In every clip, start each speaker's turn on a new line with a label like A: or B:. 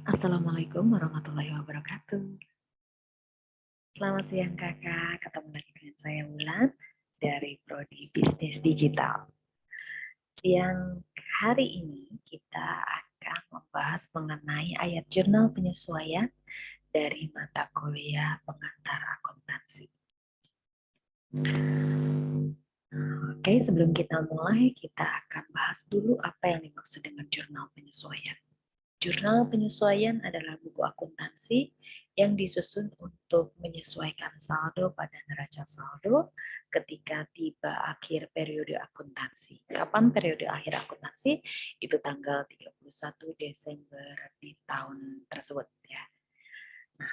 A: Assalamualaikum warahmatullahi wabarakatuh. Selamat siang kakak, ketemu lagi dengan saya Wulan dari Prodi Bisnis Digital. Siang hari ini kita akan membahas mengenai ayat jurnal penyesuaian dari mata kuliah pengantar akuntansi. Oke, sebelum kita mulai, kita akan bahas dulu apa yang dimaksud dengan jurnal penyesuaian. Jurnal penyesuaian adalah buku akuntansi yang disusun untuk menyesuaikan saldo pada neraca saldo ketika tiba akhir periode akuntansi. Kapan periode akhir akuntansi? Itu tanggal 31 Desember di tahun tersebut ya. Nah,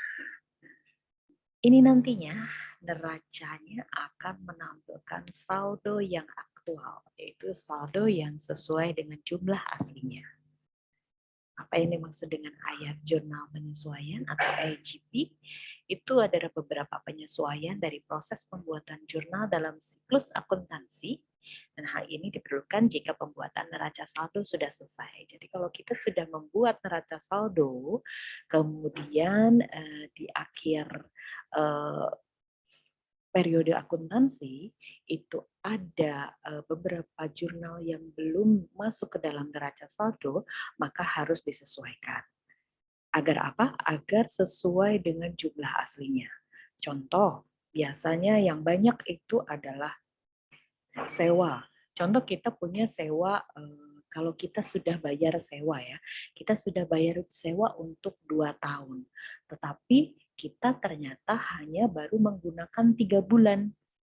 A: ini nantinya neracanya akan menampilkan saldo yang aktual, yaitu saldo yang sesuai dengan jumlah aslinya. Apa yang dimaksud dengan ayat jurnal penyesuaian atau AJP? Itu adalah beberapa penyesuaian dari proses pembuatan jurnal dalam siklus akuntansi, dan hal ini diperlukan jika pembuatan neraca saldo sudah selesai. Jadi kalau kita sudah membuat neraca saldo, kemudian di akhir periode akuntansi itu ada beberapa jurnal yang belum masuk ke dalam neraca saldo, maka harus disesuaikan. Agar apa? Agar sesuai dengan jumlah aslinya. Contoh, biasanya yang banyak itu adalah sewa. Contoh kita punya sewa, kalau kita sudah bayar sewa ya, kita sudah bayar sewa untuk 2 tahun. Tetapi kita ternyata hanya baru menggunakan 3 bulan.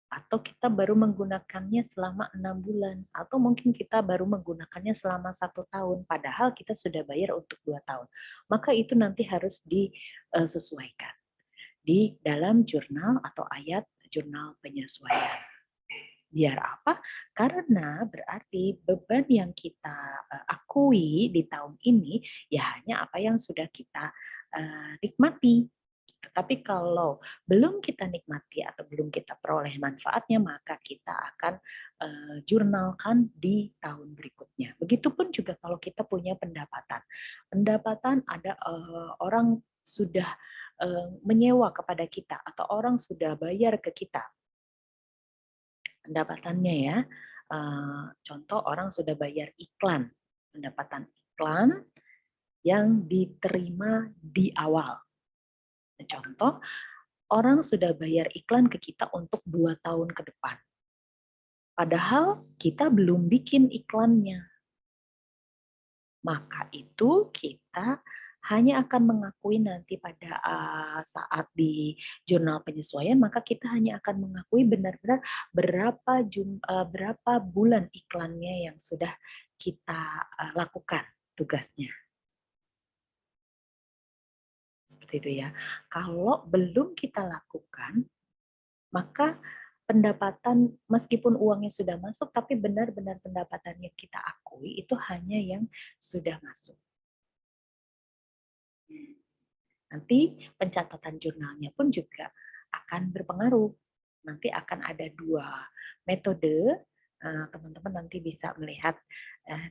A: Atau kita baru menggunakannya selama 6 bulan. Atau mungkin kita baru menggunakannya selama 1 tahun. Padahal kita sudah bayar untuk 2 tahun. Maka itu nanti harus disesuaikan di dalam jurnal atau ayat jurnal penyesuaian. Biar apa? Karena berarti beban yang kita akui di tahun ini ya hanya apa yang sudah kita nikmati. Tapi kalau belum kita nikmati atau belum kita peroleh manfaatnya, maka kita akan jurnalkan di tahun berikutnya. Begitupun juga kalau kita punya pendapatan. Pendapatan ada orang sudah menyewa kepada kita atau orang sudah bayar ke kita pendapatannya ya. Contoh orang sudah bayar iklan, pendapatan iklan yang diterima di awal. Contoh, orang sudah bayar iklan ke kita untuk 2 tahun ke depan. Padahal kita belum bikin iklannya. Maka itu kita hanya akan mengakui nanti pada saat di jurnal penyesuaian, maka kita hanya akan mengakui benar-benar berapa bulan iklannya yang sudah kita lakukan tugasnya. Seperti itu ya. Kalau belum kita lakukan, maka pendapatan meskipun uangnya sudah masuk, tapi benar-benar pendapatannya kita akui itu hanya yang sudah masuk. Nanti pencatatan jurnalnya pun juga akan berpengaruh. Nanti akan ada 2 metode, teman-teman nanti bisa melihat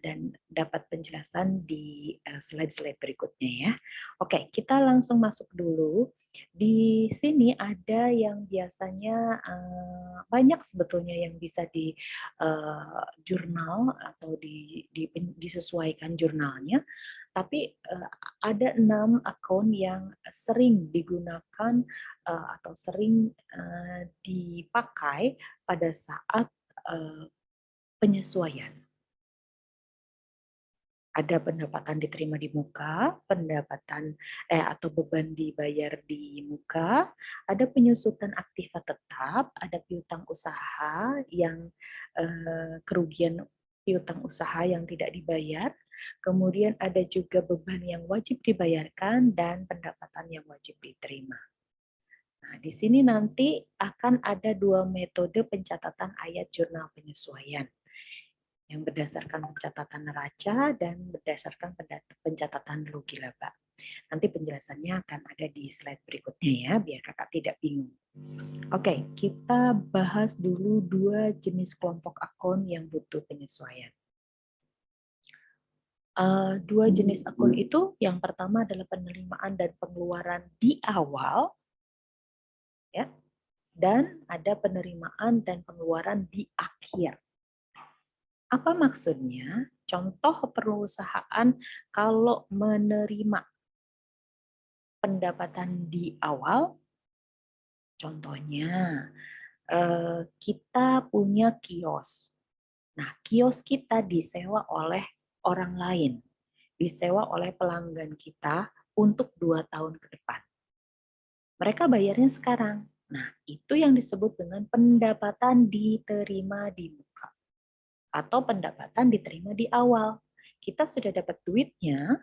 A: dan dapat penjelasan di slide-slide berikutnya ya. Oke, kita langsung masuk dulu. Di sini ada yang biasanya banyak sebetulnya yang bisa di jurnal atau disesuaikan jurnalnya, tapi ada 6 akun yang sering digunakan atau sering dipakai pada saat penyesuaian. Ada pendapatan diterima di muka, pendapatan atau beban dibayar di muka, ada penyusutan aktiva tetap, ada piutang usaha yang kerugian piutang usaha yang tidak dibayar, kemudian ada juga beban yang wajib dibayarkan dan pendapatan yang wajib diterima. Nah, di sini nanti akan ada 2 metode pencatatan ayat jurnal penyesuaian yang berdasarkan pencatatan neraca dan berdasarkan pencatatan rugi laba. Nanti penjelasannya akan ada di slide berikutnya ya, biar kakak tidak bingung. Oke, kita bahas dulu 2 jenis kelompok akun yang butuh penyesuaian. Dua jenis akun itu, yang pertama adalah penerimaan dan pengeluaran di awal, ya, dan ada penerimaan dan pengeluaran di akhir. Apa maksudnya? Contoh perusahaan kalau menerima pendapatan di awal, contohnya kita punya kios. Nah, kios kita disewa oleh orang lain, disewa oleh pelanggan kita untuk 2 tahun ke depan. Mereka bayarnya sekarang. Nah, itu yang disebut dengan pendapatan diterima di muka atau pendapatan diterima di awal. Kita sudah dapat duitnya,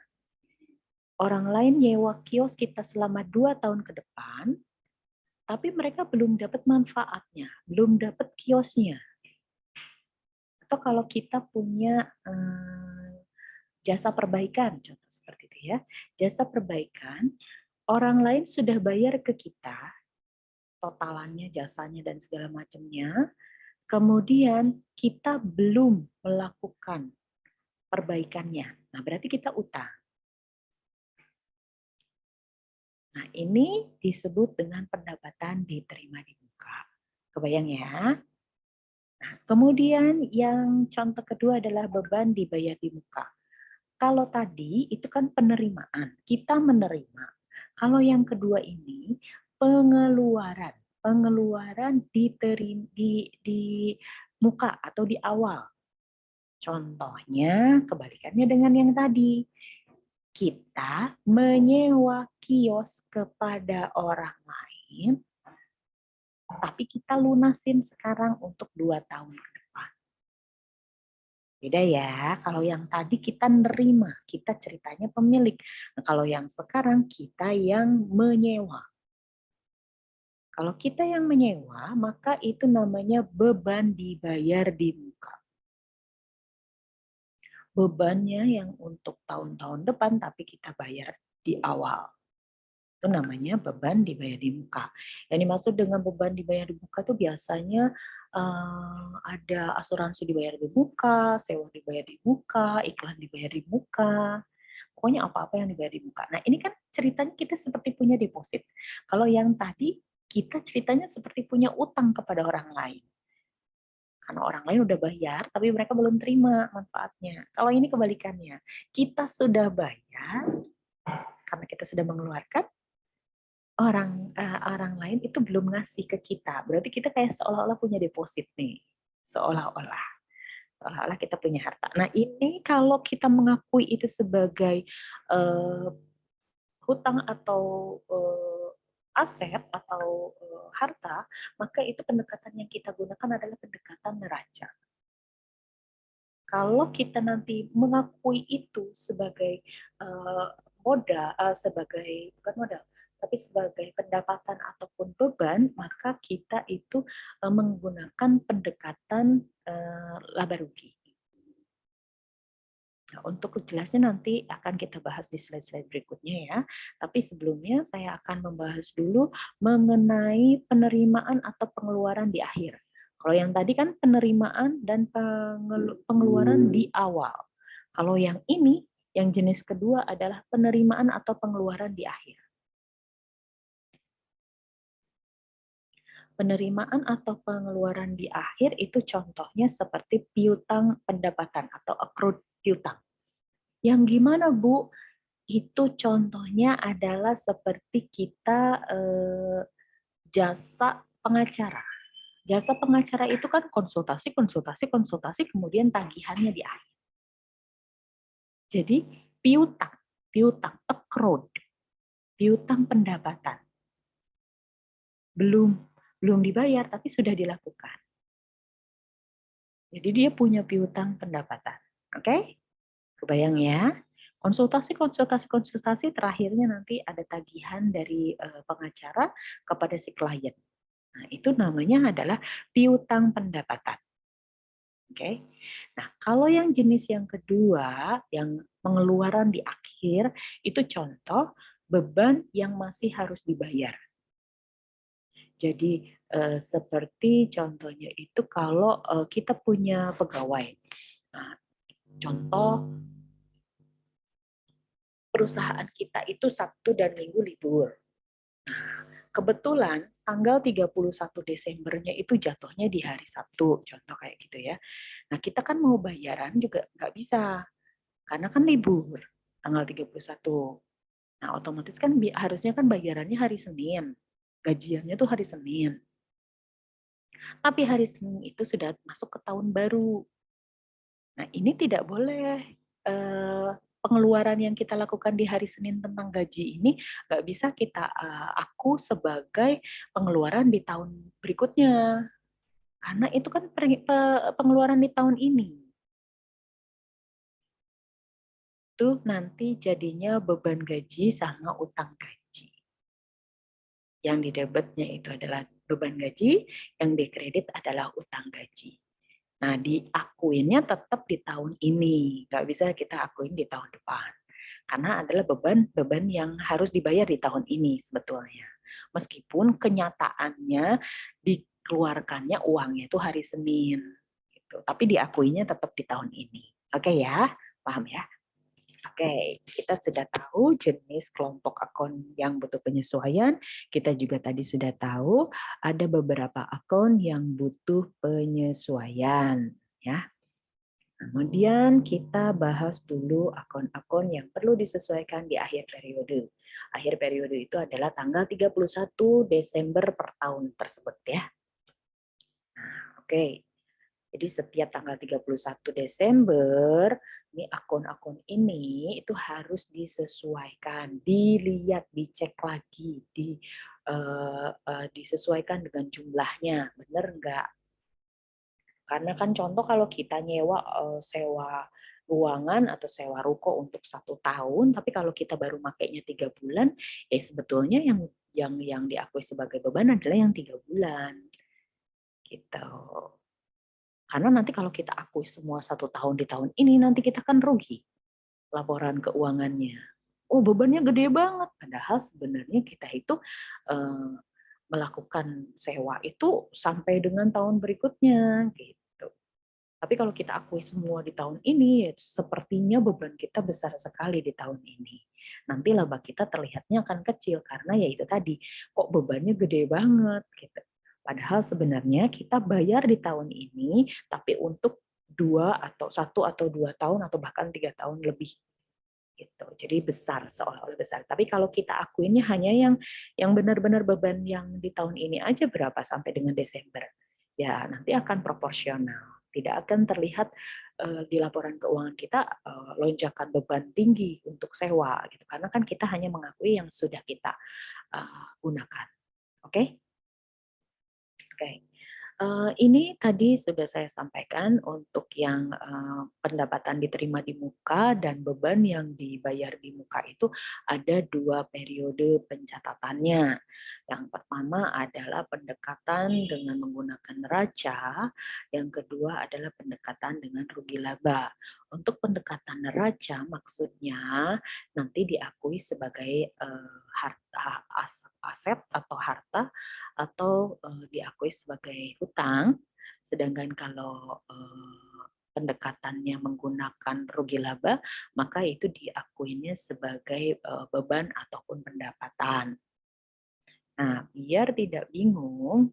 A: orang lain nyewa kios kita selama 2 tahun ke depan, tapi mereka belum dapat manfaatnya, belum dapat kiosnya. Atau kalau kita punya jasa perbaikan, contoh seperti itu ya. Jasa perbaikan, orang lain sudah bayar ke kita, totalannya, jasanya, dan segala macamnya. Kemudian kita belum melakukan perbaikannya. Nah, berarti kita utang. Nah, ini disebut dengan pendapatan diterima di muka. Kebayang ya? Nah, kemudian yang contoh kedua adalah beban dibayar di muka. Kalau tadi itu kan penerimaan, kita menerima. Kalau yang kedua ini pengeluaran, pengeluaran di muka atau di awal. Contohnya kebalikannya dengan yang tadi. Kita menyewa kios kepada orang lain, tapi kita lunasin sekarang untuk 2 tahun ke depan. Beda ya, kalau yang tadi kita nerima, kita ceritanya pemilik. Nah, kalau yang sekarang kita yang menyewa. Kalau kita yang menyewa, maka itu namanya beban dibayar di muka. Bebannya yang untuk tahun-tahun depan, tapi kita bayar di awal. Itu namanya beban dibayar di muka. Yang dimaksud dengan beban dibayar di muka itu biasanya ada asuransi dibayar di muka, sewa dibayar di muka, iklan dibayar di muka, pokoknya apa-apa yang dibayar di muka. Nah, ini kan ceritanya kita seperti punya deposit. Kalau yang tadi kita ceritanya seperti punya utang kepada orang lain. Karena orang lain udah bayar, tapi mereka belum terima manfaatnya. Kalau ini kebalikannya, kita sudah bayar, karena kita sudah mengeluarkan, orang lain itu belum ngasih ke kita. Berarti kita kayak seolah-olah punya deposit nih. Seolah-olah kita punya harta. Nah, ini kalau kita mengakui itu sebagai hutang atau aset atau harta, maka itu pendekatan yang kita gunakan adalah pendekatan neraca. Kalau kita nanti mengakui itu sebagai modal, sebagai bukan modal, tapi sebagai pendapatan ataupun beban, maka kita itu menggunakan pendekatan laba rugi. Nah, untuk jelasnya nanti akan kita bahas di slide-slide berikutnya ya. Tapi sebelumnya saya akan membahas dulu mengenai penerimaan atau pengeluaran di akhir. Kalau yang tadi kan penerimaan dan pengeluaran di awal. Kalau yang ini, yang jenis kedua adalah penerimaan atau pengeluaran di akhir. Penerimaan atau pengeluaran di akhir itu contohnya seperti piutang pendapatan atau accrued piutang. Yang gimana, Bu? Itu contohnya adalah seperti kita jasa pengacara. Jasa pengacara itu kan konsultasi, konsultasi, konsultasi, kemudian tagihannya di akhir. Jadi piutang, piutang, accrued, piutang pendapatan. Belum dibayar, tapi sudah dilakukan. Jadi dia punya piutang pendapatan. Oke? Kebayang ya? Konsultasi terakhirnya nanti ada tagihan dari pengacara kepada si klien. Nah, itu namanya adalah piutang pendapatan. Oke. Nah, kalau yang jenis yang kedua, yang pengeluaran di akhir, itu contoh beban yang masih harus dibayar. Jadi seperti contohnya itu kalau kita punya pegawai. Nah, contoh perusahaan kita itu Sabtu dan Minggu libur. Kebetulan tanggal 31 Desembernya itu jatuhnya di hari Sabtu, contoh kayak gitu ya. Nah, kita kan mau bayaran juga nggak bisa, karena kan libur tanggal 31. Nah, otomatis kan harusnya kan bayarannya hari Senin. Gajiannya tuh hari Senin. Tapi hari Senin itu sudah masuk ke tahun baru. Nah, ini tidak boleh pengeluaran yang kita lakukan di hari Senin tentang gaji ini nggak bisa kita aku sebagai pengeluaran di tahun berikutnya. Karena itu kan pengeluaran di tahun ini. Itu nanti jadinya beban gaji sama utang gaji. Yang di debitnya itu adalah beban gaji, yang dikredit adalah utang gaji. Nah, diakuinnya tetap di tahun ini, nggak bisa kita akuin di tahun depan. Karena adalah beban yang harus dibayar di tahun ini sebetulnya. Meskipun kenyataannya dikeluarkannya uangnya itu hari Senin. Gitu. Tapi diakuinya tetap di tahun ini. Oke ya, paham ya? Oke, kita sudah tahu jenis kelompok akun yang butuh penyesuaian. Kita juga tadi sudah tahu ada beberapa akun yang butuh penyesuaian, ya. Kemudian kita bahas dulu akun-akun yang perlu disesuaikan di akhir periode. Akhir periode itu adalah tanggal 31 Desember per tahun tersebut ya. Nah, oke. Jadi setiap tanggal 31 Desember, ini akun-akun ini itu harus disesuaikan, dilihat, dicek lagi, disesuaikan dengan jumlahnya, benar enggak? Karena kan contoh kalau kita sewa ruangan atau sewa ruko untuk 1 tahun, tapi kalau kita baru makainya 3 bulan, ya sebetulnya yang diakui sebagai beban adalah yang 3 bulan, gitu. Karena nanti kalau kita akui semua 1 tahun di tahun ini, nanti kita kan rugi laporan keuangannya. Oh, bebannya gede banget. Padahal sebenarnya kita itu melakukan sewa itu sampai dengan tahun berikutnya, gitu. Tapi kalau kita akui semua di tahun ini, ya sepertinya beban kita besar sekali di tahun ini. Nanti laba kita terlihatnya akan kecil karena ya itu tadi, kok bebannya gede banget gitu. Padahal sebenarnya kita bayar di tahun ini, tapi untuk 1 atau 2 tahun atau bahkan 3 tahun lebih gitu. Jadi besar, seolah-olah besar. Tapi kalau kita akuinnya hanya yang benar-benar beban yang di tahun ini aja berapa sampai dengan Desember, ya nanti akan proporsional. Tidak akan terlihat di laporan keuangan kita lonjakan beban tinggi untuk sewa gitu. Karena kan kita hanya mengakui yang sudah kita gunakan. Oke? Oke. Ini tadi sudah saya sampaikan untuk yang pendapatan diterima di muka dan beban yang dibayar di muka itu ada 2 periode pencatatannya. Yang pertama adalah pendekatan dengan menggunakan neraca, yang kedua adalah pendekatan dengan rugi laba. Untuk pendekatan neraca maksudnya nanti diakui sebagai aset atau harta atau diakui sebagai hutang, sedangkan kalau pendekatannya menggunakan rugi laba, maka itu diakuinya sebagai beban ataupun pendapatan. Nah, biar tidak bingung,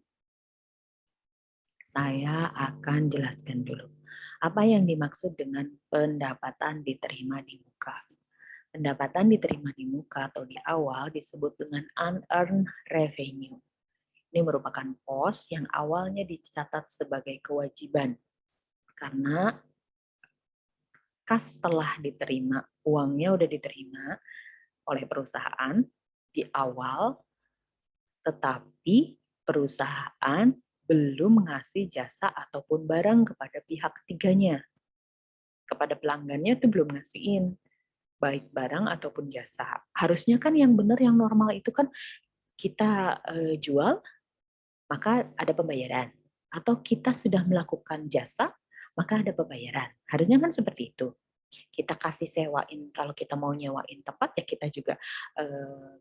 A: saya akan jelaskan dulu. Apa yang dimaksud dengan pendapatan diterima di muka? Pendapatan diterima di muka atau di awal disebut dengan unearned revenue. Ini merupakan pos yang awalnya dicatat sebagai kewajiban karena kas telah diterima, uangnya udah diterima oleh perusahaan di awal, tetapi perusahaan belum mengasih jasa ataupun barang kepada pihak ketiganya. Kepada pelanggannya itu belum ngasihin, baik barang ataupun jasa. Harusnya kan yang benar, yang normal itu kan kita jual, maka ada pembayaran. Atau kita sudah melakukan jasa, maka ada pembayaran. Harusnya kan seperti itu. Kita kasih sewain, kalau kita mau nyewain tempat, ya kita juga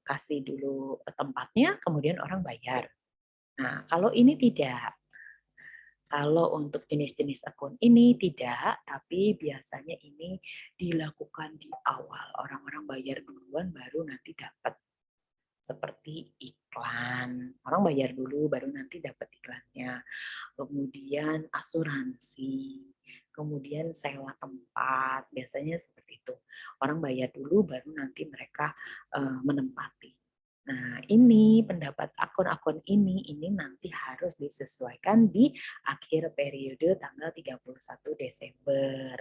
A: kasih dulu tempatnya, kemudian orang bayar. Nah, kalau ini tidak. Kalau untuk jenis-jenis akun ini tidak, tapi biasanya ini dilakukan di awal. Orang-orang bayar duluan baru nanti dapat. Seperti iklan. Orang bayar dulu baru nanti dapat iklannya. Kemudian asuransi, kemudian sewa tempat. Biasanya seperti itu. Orang bayar dulu baru nanti mereka menempati. Nah, ini pendapat akun-akun ini nanti harus disesuaikan di akhir periode tanggal 31 Desember.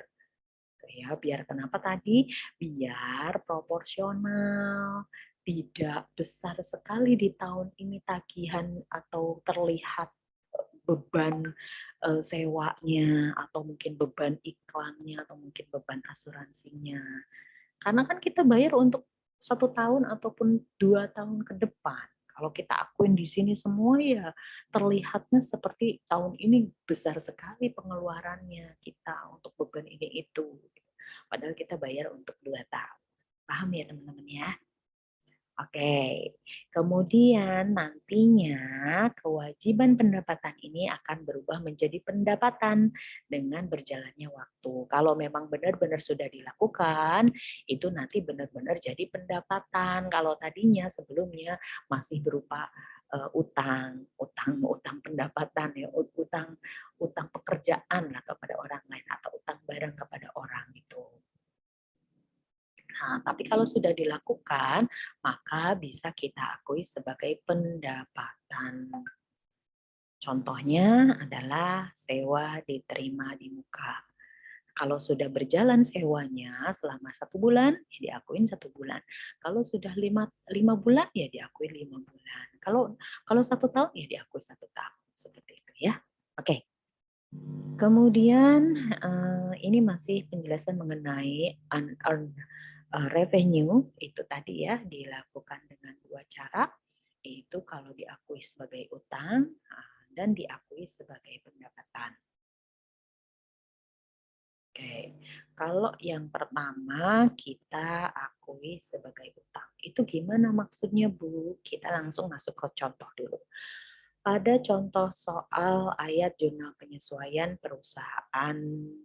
A: Ya, biar kenapa tadi? Biar proporsional, tidak besar sekali di tahun ini tagihan atau terlihat beban sewanya atau mungkin beban iklannya atau mungkin beban asuransinya. Karena kan kita bayar untuk 1 tahun ataupun 2 tahun ke depan. Kalau kita akuin di sini semua ya terlihatnya seperti tahun ini besar sekali pengeluarannya kita untuk beban ini itu. Padahal kita bayar untuk 2 tahun. Paham ya teman-teman ya? Oke, kemudian nantinya kewajiban pendapatan ini akan berubah menjadi pendapatan dengan berjalannya waktu. Kalau memang benar-benar sudah dilakukan, itu nanti benar-benar jadi pendapatan. Kalau tadinya sebelumnya masih berupa utang pendapatan ya, utang pekerjaan lah kepada orang lain atau utang barang kepada orang itu. Nah, tapi kalau sudah dilakukan, maka bisa kita akui sebagai pendapatan. Contohnya adalah sewa diterima di muka. Kalau sudah berjalan sewanya selama 1 bulan, ya diakuin 1 bulan. Kalau sudah lima bulan, ya diakui 5 bulan. Kalau 1 tahun, ya diakui 1 tahun. Seperti itu ya. Oke. Kemudian ini masih penjelasan mengenai unearned revenue itu tadi ya dilakukan dengan 2 cara, yaitu kalau diakui sebagai utang dan diakui sebagai pendapatan. Oke, kalau yang pertama kita akui sebagai utang. Itu gimana maksudnya Bu? Kita langsung masuk ke contoh dulu. Pada contoh soal ayat jurnal penyesuaian perusahaan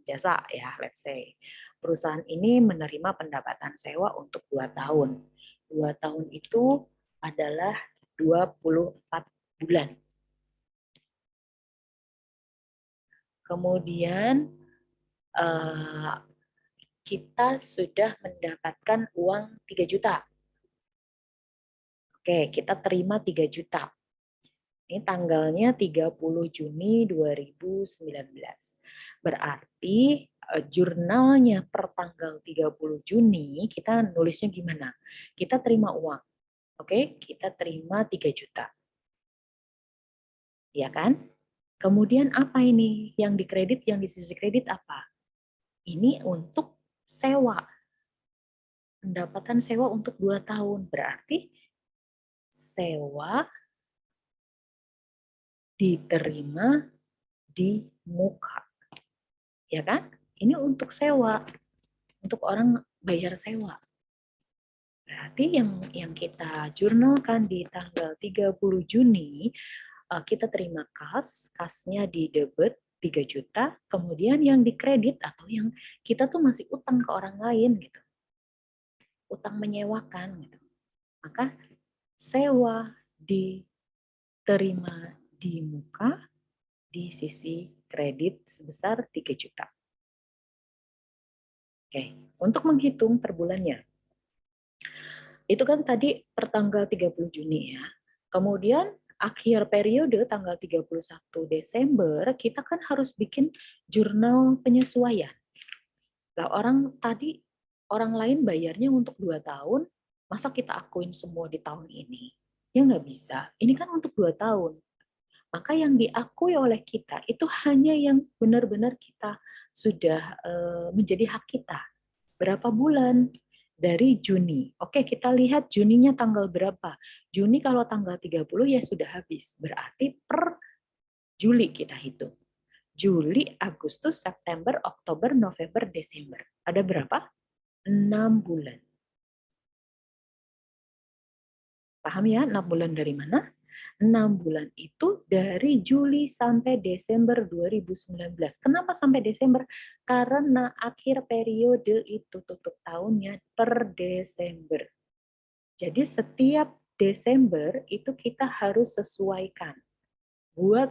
A: jasa ya, let's say. Perusahaan ini menerima pendapatan sewa untuk 2 tahun. 2 tahun itu adalah 24 bulan. Kemudian kita sudah mendapatkan uang 3 juta. Oke, kita terima 3 juta. Ini tanggalnya 30 Juni 2019. Berarti jurnalnya per tanggal 30 Juni kita nulisnya gimana? Kita terima uang. Oke, kita terima 3 juta. Ya kan? Kemudian apa ini? Yang dikredit, yang di sisi kredit apa? Ini untuk sewa. Pendapatan sewa untuk 2 tahun. Berarti sewa diterima di muka. Ya kan? Ini untuk sewa. Untuk orang bayar sewa. Berarti yang kita jurnalkan di tanggal 30 Juni, kita terima kasnya di debit 3 juta, kemudian yang dikredit atau yang kita tuh masih utang ke orang lain gitu. Utang menyewakan gitu. Maka sewa diterima di muka di sisi kredit sebesar 3 juta. Oke, untuk menghitung per bulannya. Itu kan tadi per tanggal 30 Juni ya. Kemudian akhir periode tanggal 31 Desember kita kan harus bikin jurnal penyesuaian. Lah orang lain bayarnya untuk 2 tahun, masa kita akuin semua di tahun ini? Ya nggak bisa. Ini kan untuk 2 tahun. Maka yang diakui oleh kita itu hanya yang benar-benar kita sudah menjadi hak kita. Berapa bulan? Dari Juni. Oke, kita lihat Juninya tanggal berapa. Juni kalau tanggal 30 ya sudah habis. Berarti per Juli kita hitung. Juli, Agustus, September, Oktober, November, Desember. Ada berapa? 6 bulan. Paham ya 6 bulan dari mana? 6 bulan itu dari Juli sampai Desember 2019. Kenapa sampai Desember? Karena akhir periode itu tutup tahunnya per Desember. Jadi setiap Desember itu kita harus sesuaikan buat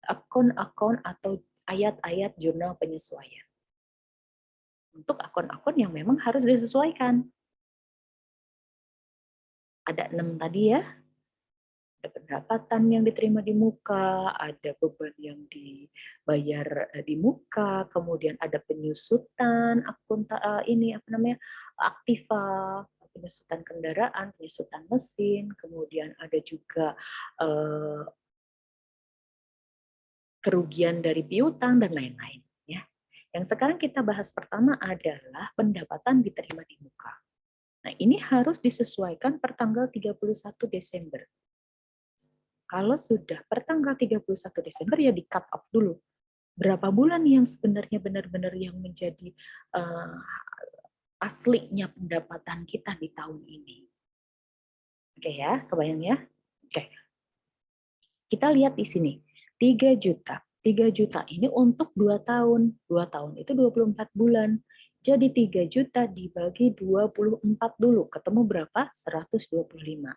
A: akun-akun atau ayat-ayat jurnal penyesuaian. Untuk akun-akun yang memang harus disesuaikan. Ada 6 tadi ya. Ada pendapatan yang diterima di muka, ada beban yang dibayar di muka, kemudian ada penyusutan akun ini apa namanya? Aktiva, penyusutan kendaraan, penyusutan mesin, kemudian ada juga kerugian dari piutang dan lain-lain ya. Yang sekarang kita bahas pertama adalah pendapatan diterima di muka. Nah, ini harus disesuaikan per tanggal 31 Desember. Kalau sudah per tanggal 31 Desember ya di cut off dulu. Berapa bulan yang sebenarnya benar-benar yang menjadi aslinya pendapatan kita di tahun ini. Oke ya, kebayang ya? Oke. Kita lihat di sini. 3 juta. 3 juta ini untuk 2 tahun. 2 tahun itu 24 bulan. Jadi 3 juta dibagi 24 dulu. Ketemu berapa? 125.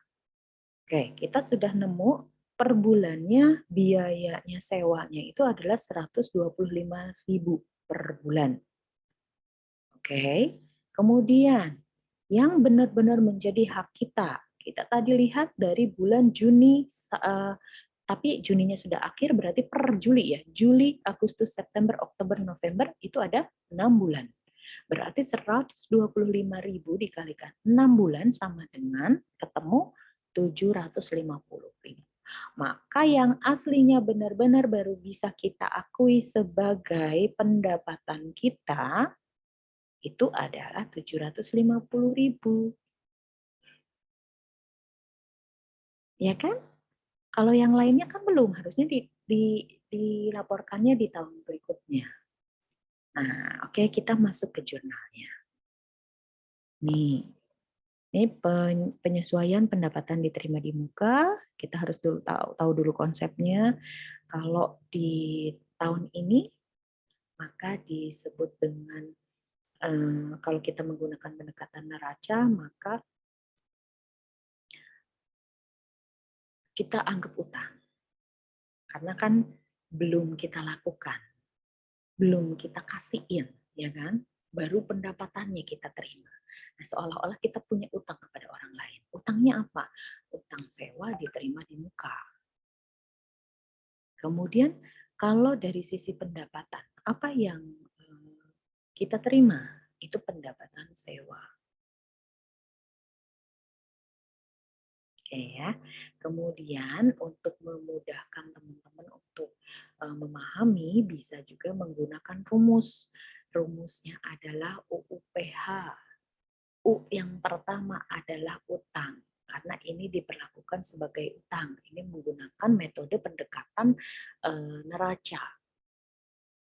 A: Oke, kita sudah nemu per bulannya biayanya sewanya itu adalah 125.000 per bulan. Oke. Kemudian yang benar-benar menjadi hak kita. Kita tadi lihat dari bulan Juni tapi Juninya sudah akhir berarti per Juli ya. Juli, Agustus, September, Oktober, November itu ada 6 bulan. Berarti 125.000 dikalikan 6 bulan sama dengan ketemu 750.000. Maka yang aslinya benar-benar baru bisa kita akui sebagai pendapatan kita itu adalah 750.000. Ya kan? Kalau yang lainnya kan belum, harusnya dilaporkannya di tahun berikutnya. Nah, oke, kita masuk ke jurnalnya. Nih, ini penyesuaian pendapatan diterima di muka. Kita harus dulu tahu dulu konsepnya. Kalau di tahun ini, maka disebut dengan kalau kita menggunakan pendekatan neraca, maka kita anggap utang. Karena kan belum kita lakukan, belum kita kasihin, ya kan? Baru pendapatannya kita terima. Nah, seolah-olah kita punya utang kepada orang lain. Utangnya apa? Utang sewa diterima di muka. Kemudian kalau dari sisi pendapatan, apa yang kita terima? Itu pendapatan sewa. Oke ya. Kemudian untuk memudahkan teman-teman untuk memahami bisa juga menggunakan rumus. Rumusnya adalah UUPH. U yang pertama adalah utang karena ini diperlakukan sebagai utang. Ini menggunakan metode pendekatan neraca.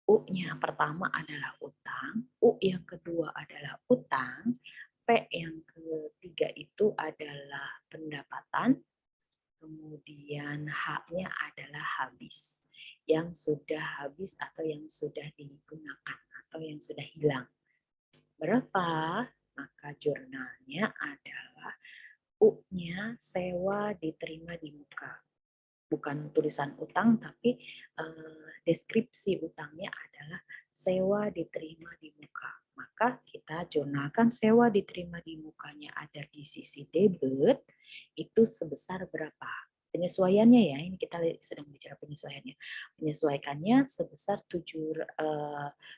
A: U-nya pertama adalah utang, U yang kedua adalah utang, P yang ketiga itu adalah pendapatan, kemudian H-nya adalah habis, yang sudah habis atau yang sudah digunakan atau yang sudah hilang. Berapa? Maka jurnalnya adalah U-nya sewa diterima di muka. Bukan tulisan utang, tapi deskripsi utangnya adalah sewa diterima di muka. Maka kita jurnalkan sewa diterima di mukanya ada di sisi debit, itu sebesar berapa? Penyesuaiannya ya, ini kita sedang bicara penyesuaiannya. Menyesuaikannya sebesar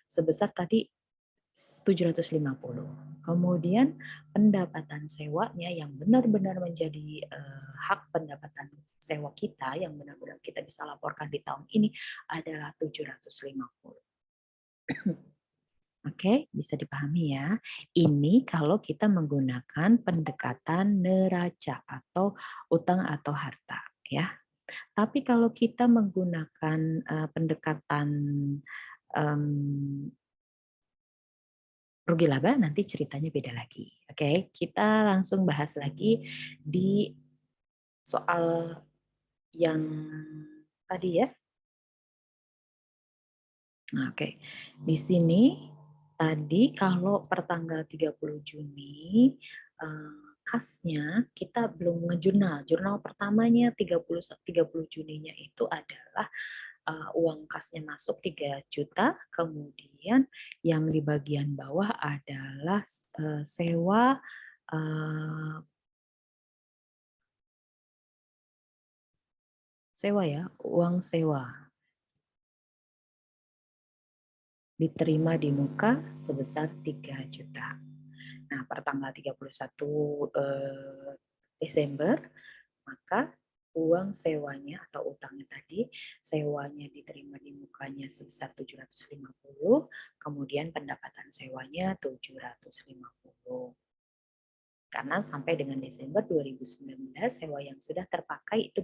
A: sebesar tadi 750. Kemudian pendapatan sewanya yang benar-benar menjadi hak pendapatan sewa kita yang benar-benar kita bisa laporkan di tahun ini adalah 750. Oke, bisa dipahami ya. Ini kalau kita menggunakan pendekatan neraca atau utang atau harta ya. Tapi kalau kita menggunakan pendekatan rugi laba nanti ceritanya beda lagi. Oke, kita langsung bahas lagi di soal yang tadi ya. Nah, oke. Di sini tadi kalau pertanggal 30 Juni kasnya kita belum ngejurnal. Jurnal pertamanya 30 Juninya itu adalah uang kasnya masuk 3 juta, kemudian yang di bagian bawah adalah sewa ya, uang sewa diterima di muka sebesar 3 juta. Nah, per tanggal 31 Desember, maka uang sewanya atau utangnya tadi, sewanya diterima di mukanya sebesar 750, kemudian pendapatan sewanya 750. Karena sampai dengan Desember 2019 sewa yang sudah terpakai itu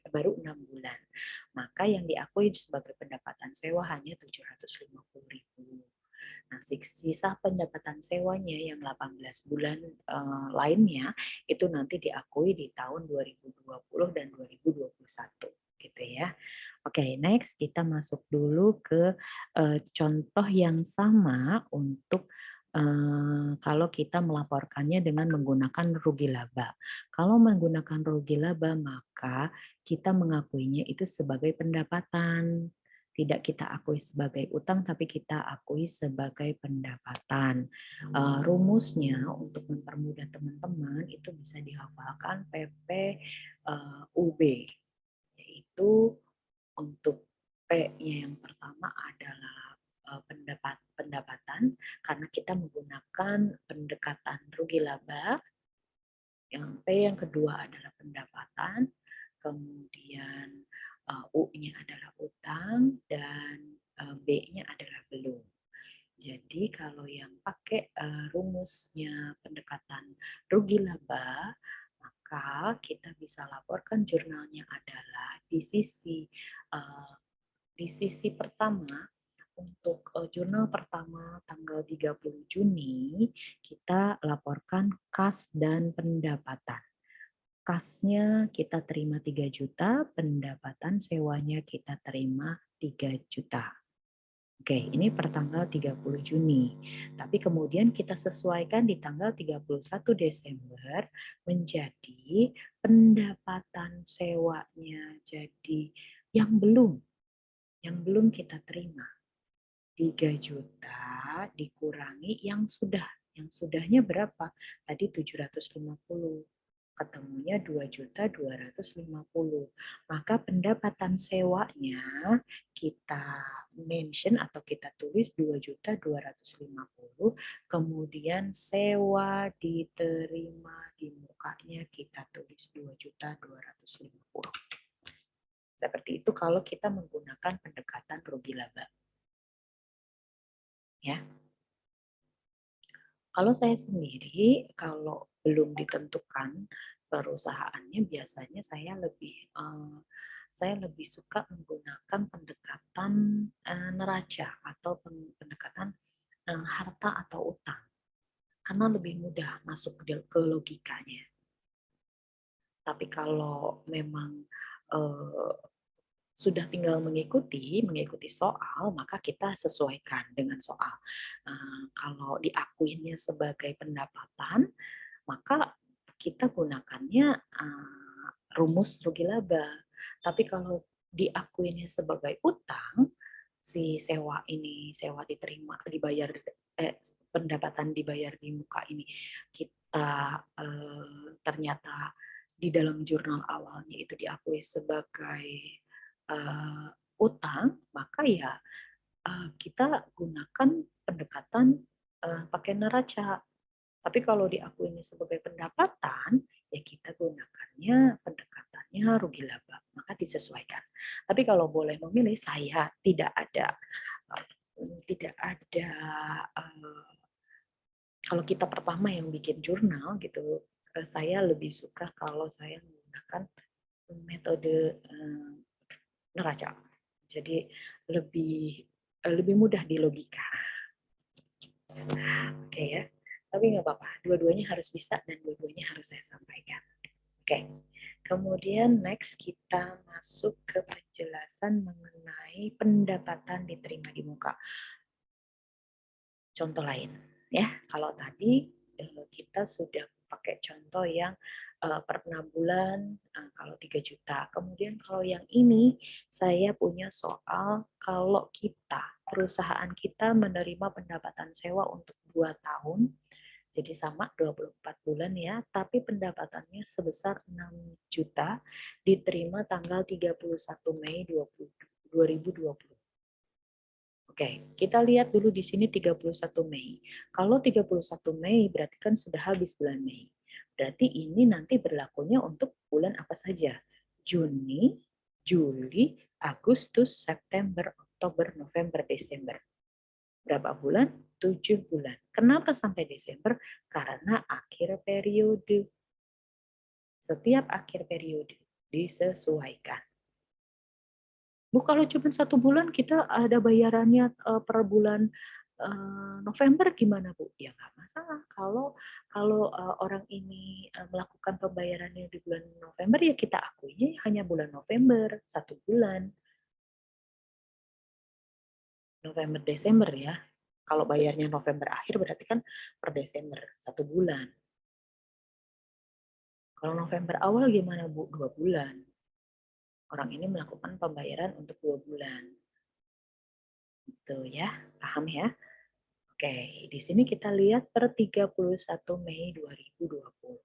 A: baru 6 bulan. Maka yang diakui sebagai pendapatan sewa hanya 750.000. Nah, sisa pendapatan sewanya yang 18 bulan lainnya itu nanti diakui di tahun 2020 dan 2021 gitu ya. Oke, next kita masuk dulu ke contoh yang sama untuk kalau kita melaporkannya dengan menggunakan rugi laba. Kalau menggunakan rugi laba, maka kita mengakuinya itu sebagai pendapatan. Tidak kita akui sebagai utang, tapi kita akui sebagai pendapatan. Rumusnya untuk mempermudah teman-teman itu bisa dihafalkan PP UB, yaitu untuk P-nya yang pertama adalah pendapatan, karena kita menggunakan pendekatan rugi laba. Yang P yang kedua adalah pendapatan, kemudian U-nya adalah utang, dan B-nya adalah belum. Jadi kalau yang pakai rumusnya pendekatan rugi laba, maka kita bisa laporkan jurnalnya adalah di sisi pertama. Untuk jurnal pertama tanggal 30 Juni kita laporkan kas dan pendapatan. Kasnya kita terima 3 juta, pendapatan sewanya kita terima 3 juta. Oke, ini per tanggal 30 Juni. Tapi kemudian kita sesuaikan di tanggal 31 Desember menjadi pendapatan sewanya jadi yang belum kita terima. 3 juta dikurangi yang sudahnya berapa? Tadi 750. Ketemunya 2.250.000. Maka pendapatan sewanya kita mention atau kita tulis 2.250.000, kemudian sewa diterima di mukanya kita tulis 2.250.000. Seperti itu kalau kita menggunakan pendekatan rugi laba. Ya. Kalau saya sendiri, kalau belum ditentukan perusahaannya, biasanya saya lebih suka menggunakan pendekatan neraca atau pendekatan harta atau utang, karena lebih mudah masuk ke logikanya. Tapi kalau memang sudah tinggal mengikuti soal, maka kita sesuaikan dengan soal. Kalau diakuinya sebagai pendapatan, maka kita gunakannya rumus rugi laba. Tapi kalau diakuinya sebagai utang, si sewa diterima, pendapatan dibayar di muka ini, kita ternyata di dalam jurnal awalnya itu diakui sebagai utang, maka ya kita gunakan pendekatan pakai neraca. Tapi kalau diakuinya sebagai pendapatan, ya kita gunakannya pendekatannya rugi laba, maka disesuaikan. Tapi kalau boleh memilih, saya tidak ada kalau kita pertama yang bikin jurnal gitu, saya lebih suka kalau saya menggunakan metode neraca. Jadi lebih mudah di logika. Oke ya. Tapi nggak apa-apa, dua-duanya harus bisa dan dua-duanya harus saya sampaikan. Oke, kemudian next kita masuk ke penjelasan mengenai pendapatan diterima di muka. Contoh lain, ya. Kalau tadi kita sudah pakai contoh yang per 6 bulan kalau 3 juta. Kemudian kalau yang ini saya punya soal kalau perusahaan kita menerima pendapatan sewa untuk 2 tahun, jadi sama 24 bulan ya, tapi pendapatannya sebesar 6 juta diterima tanggal 31 Mei 2020. Oke, kita lihat dulu di sini 31 Mei. Kalau 31 Mei berarti kan sudah habis bulan Mei. Berarti ini nanti berlakunya untuk bulan apa saja? Juni, Juli, Agustus, September, Oktober, November, Desember. Berapa bulan? 7 bulan. Kenapa sampai Desember? Karena akhir periode. Setiap akhir periode disesuaikan. Bu, kalau cuma 1 bulan kita ada bayarannya per bulan November gimana, Bu? Ya nggak masalah. Kalau orang ini melakukan pembayarannya di bulan November, ya kita akuinya hanya bulan November, 1 bulan. November, Desember ya. Kalau bayarnya November akhir berarti kan per Desember, 1 bulan. Kalau November awal gimana, Bu? 2 bulan. Orang ini melakukan pembayaran untuk 2 bulan. Gitu ya, paham ya? Oke, di sini kita lihat per 31 Mei 2020.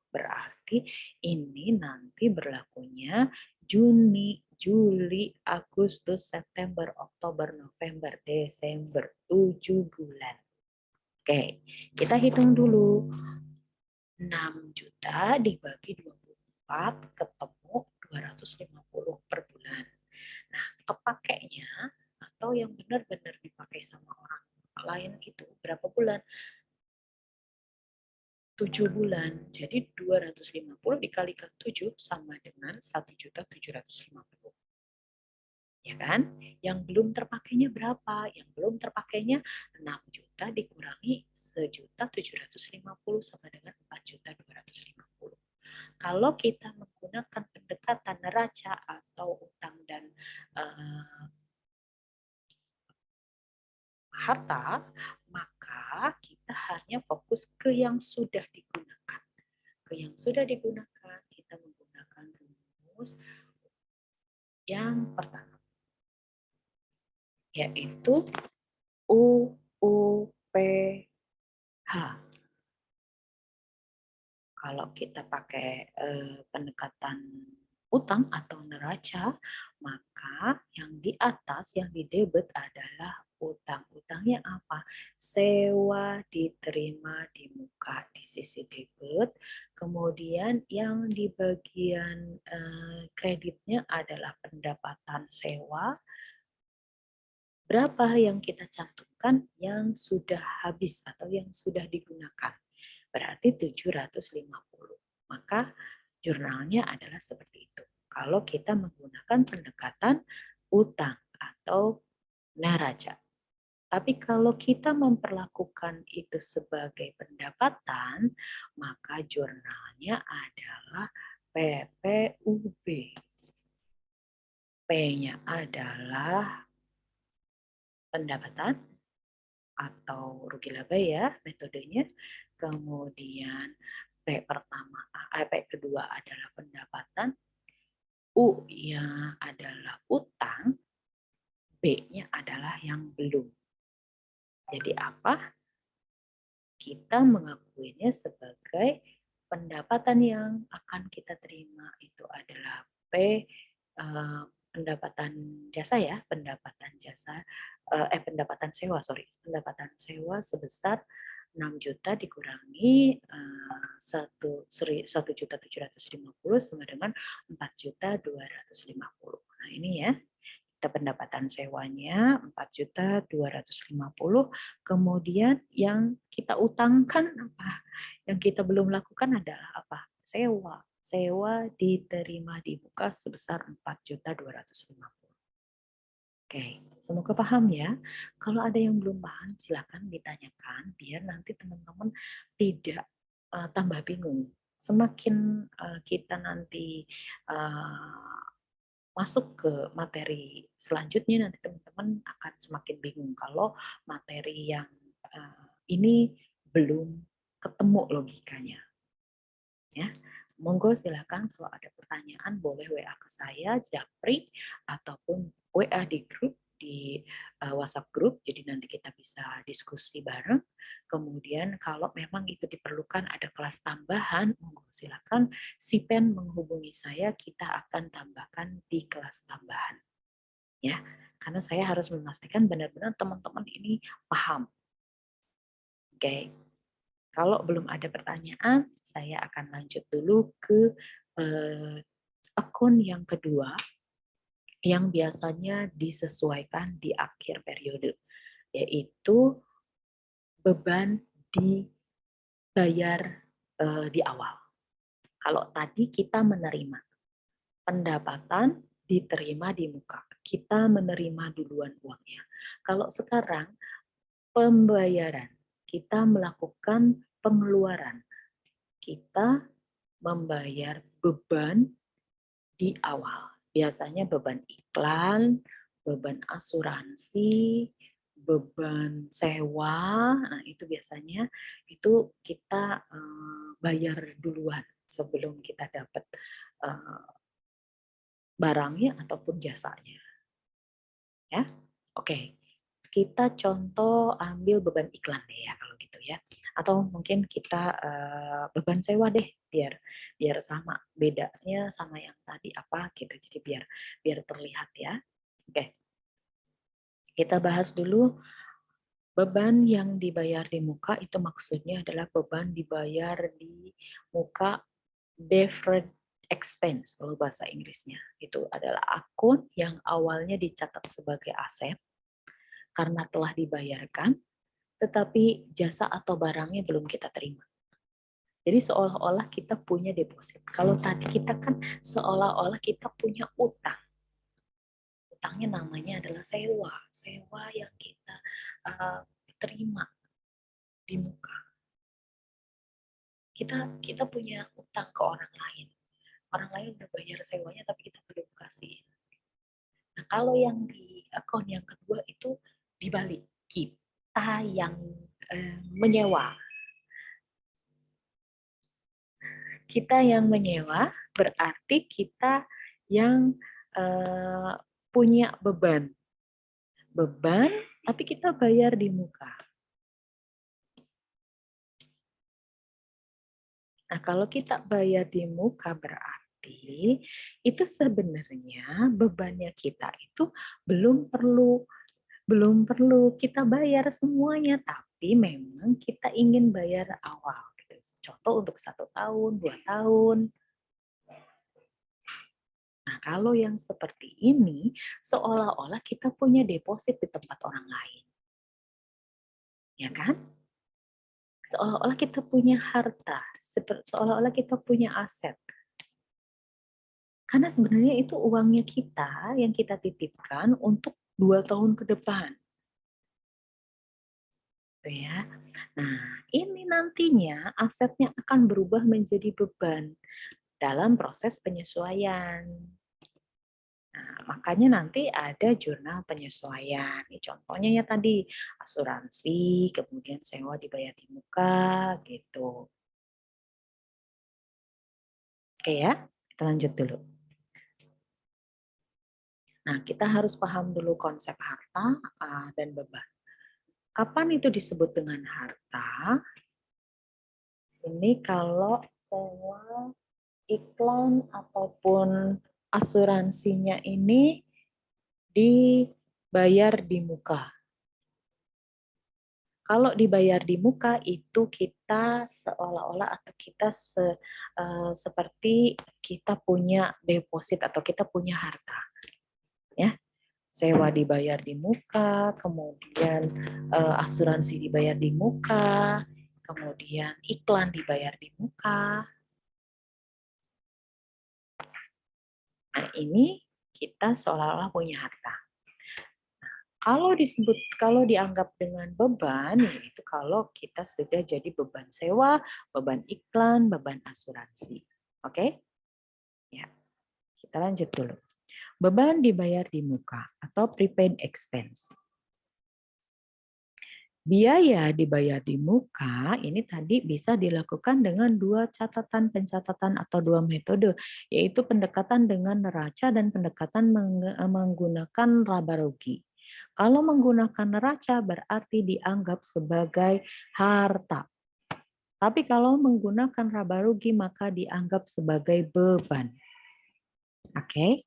A: Berarti ini nanti berlakunya Juni, Juli, Agustus, September, Oktober, November, Desember, 7 bulan. Oke, kita hitung dulu. 6 juta dibagi 24 ketemu 250 per bulan. Nah, kepakainya atau yang benar-benar dipakai sama orang lain itu berapa bulan? 7 bulan. Jadi 250 dikalikan 7 sama dengan 1.750.000. Ya kan? Yang belum terpakainya berapa? Yang belum terpakainya 6 juta dikurangi 1.750 sama dengan 4.250. Kalau kita menggunakan pendekatan neraca atau utang dan harta, maka kita hanya fokus ke yang sudah digunakan. Ke yang sudah digunakan, kita menggunakan rumus yang pertama, yaitu UUPH. Kalau kita pakai pendekatan utang atau neraca, maka yang di atas, yang di debit adalah utang. Utangnya apa? Sewa diterima di muka di sisi debit. Kemudian yang di bagian kreditnya adalah pendapatan sewa. Berapa yang kita cantumkan yang sudah habis atau yang sudah digunakan? Berarti 750. Maka jurnalnya adalah seperti itu. Kalau kita menggunakan pendekatan utang atau neraca. Tapi kalau kita memperlakukan itu sebagai pendapatan, maka jurnalnya adalah PPUB. P-nya adalah pendapatan atau rugi laba ya metodenya. Kemudian P kedua adalah pendapatan, U-nya adalah utang, B-nya adalah yang belum. Jadi apa? Kita mengakuinya sebagai pendapatan yang akan kita terima itu adalah P pendapatan jasa ya, pendapatan pendapatan sewa sebesar 6 juta dikurangi 1.750 sama dengan 4.250. Nah ini ya, kita pendapatan sewanya 4.250. Kemudian yang kita utangkan apa? Yang kita belum lakukan adalah apa? Sewa. Sewa diterima di muka sebesar 4.250. Oke, semoga paham ya. Kalau ada yang belum paham, silakan ditanyakan biar nanti teman-teman tidak tambah bingung. semakin kita nanti masuk ke materi selanjutnya, nanti teman-teman akan semakin bingung kalau materi yang ini belum ketemu logikanya. Ya, monggo silakan kalau ada pertanyaan boleh WA ke saya, Japri, ataupun WA di grup, di WhatsApp grup, jadi nanti kita bisa diskusi bareng. Kemudian kalau memang itu diperlukan ada kelas tambahan, monggo silakan si Pen menghubungi saya, kita akan tambahkan di kelas tambahan. Ya, karena saya harus memastikan benar-benar teman-teman ini paham. Oke. Kalau belum ada pertanyaan, saya akan lanjut dulu ke akun yang kedua yang biasanya disesuaikan di akhir periode, yaitu beban dibayar di awal. Kalau tadi kita menerima pendapatan diterima di muka, kita menerima duluan uangnya. Kalau sekarang pembayaran, kita melakukan pengeluaran, kita membayar beban di awal. Biasanya beban iklan, beban asuransi, beban sewa, nah itu biasanya itu kita bayar duluan sebelum kita dapat barangnya ataupun jasanya. Ya, oke. Kita contoh ambil beban iklan deh ya kalau gitu ya. Atau mungkin kita beban sewa deh biar sama, bedanya sama yang tadi apa gitu. Jadi biar terlihat ya. Oke. Kita bahas dulu beban yang dibayar di muka itu maksudnya adalah beban dibayar di muka deferred expense kalau bahasa Inggrisnya. Itu adalah akun yang awalnya dicatat sebagai aset karena telah dibayarkan, tetapi jasa atau barangnya belum kita terima. Jadi seolah-olah kita punya deposit. Kalau tadi kita kan seolah-olah kita punya utang. Utangnya namanya adalah sewa. Sewa yang kita terima di muka. Kita punya utang ke orang lain. Orang lain udah bayar sewanya tapi kita belum kasih. Nah, kalau yang di akun yang kedua itu dibalik. Kita yang menyewa. Kita yang menyewa berarti kita yang punya beban. Beban, tapi kita bayar di muka. Nah, kalau kita bayar di muka berarti itu sebenarnya bebannya kita itu belum perlu kita bayar semuanya, tapi memang kita ingin bayar awal. Contoh untuk 1 tahun, 2 tahun. Nah, kalau yang seperti ini, seolah-olah kita punya deposit di tempat orang lain. Ya kan? Seolah-olah kita punya harta, seolah-olah kita punya aset. Karena sebenarnya itu uangnya kita yang kita titipkan untuk 2 tahun ke depan. Ya. Nah, ini nantinya asetnya akan berubah menjadi beban dalam proses penyesuaian. Nah, makanya nanti ada jurnal penyesuaian. Ini contohnya ya tadi, asuransi, kemudian sewa dibayar di muka, gitu. Oke ya, kita lanjut dulu. Nah, kita harus paham dulu konsep harta dan beban. Kapan itu disebut dengan harta? Ini kalau sewa, iklan, ataupun asuransinya ini dibayar di muka. Kalau dibayar di muka itu kita seolah-olah atau kita seperti kita punya deposit atau kita punya harta. Ya. Sewa dibayar di muka, kemudian asuransi dibayar di muka, kemudian iklan dibayar di muka. Nah, ini kita seolah-olah punya harta. Nah, Kalau dianggap dengan beban, yaitu kalau kita sudah jadi beban sewa, beban iklan, beban asuransi. Oke? Ya, kita lanjut dulu. Beban dibayar di muka atau prepaid expense. Biaya dibayar di muka ini tadi bisa dilakukan dengan dua pencatatan atau dua metode, yaitu pendekatan dengan neraca dan pendekatan menggunakan laba rugi. Kalau menggunakan neraca berarti dianggap sebagai harta. Tapi kalau menggunakan laba rugi maka dianggap sebagai beban. Oke.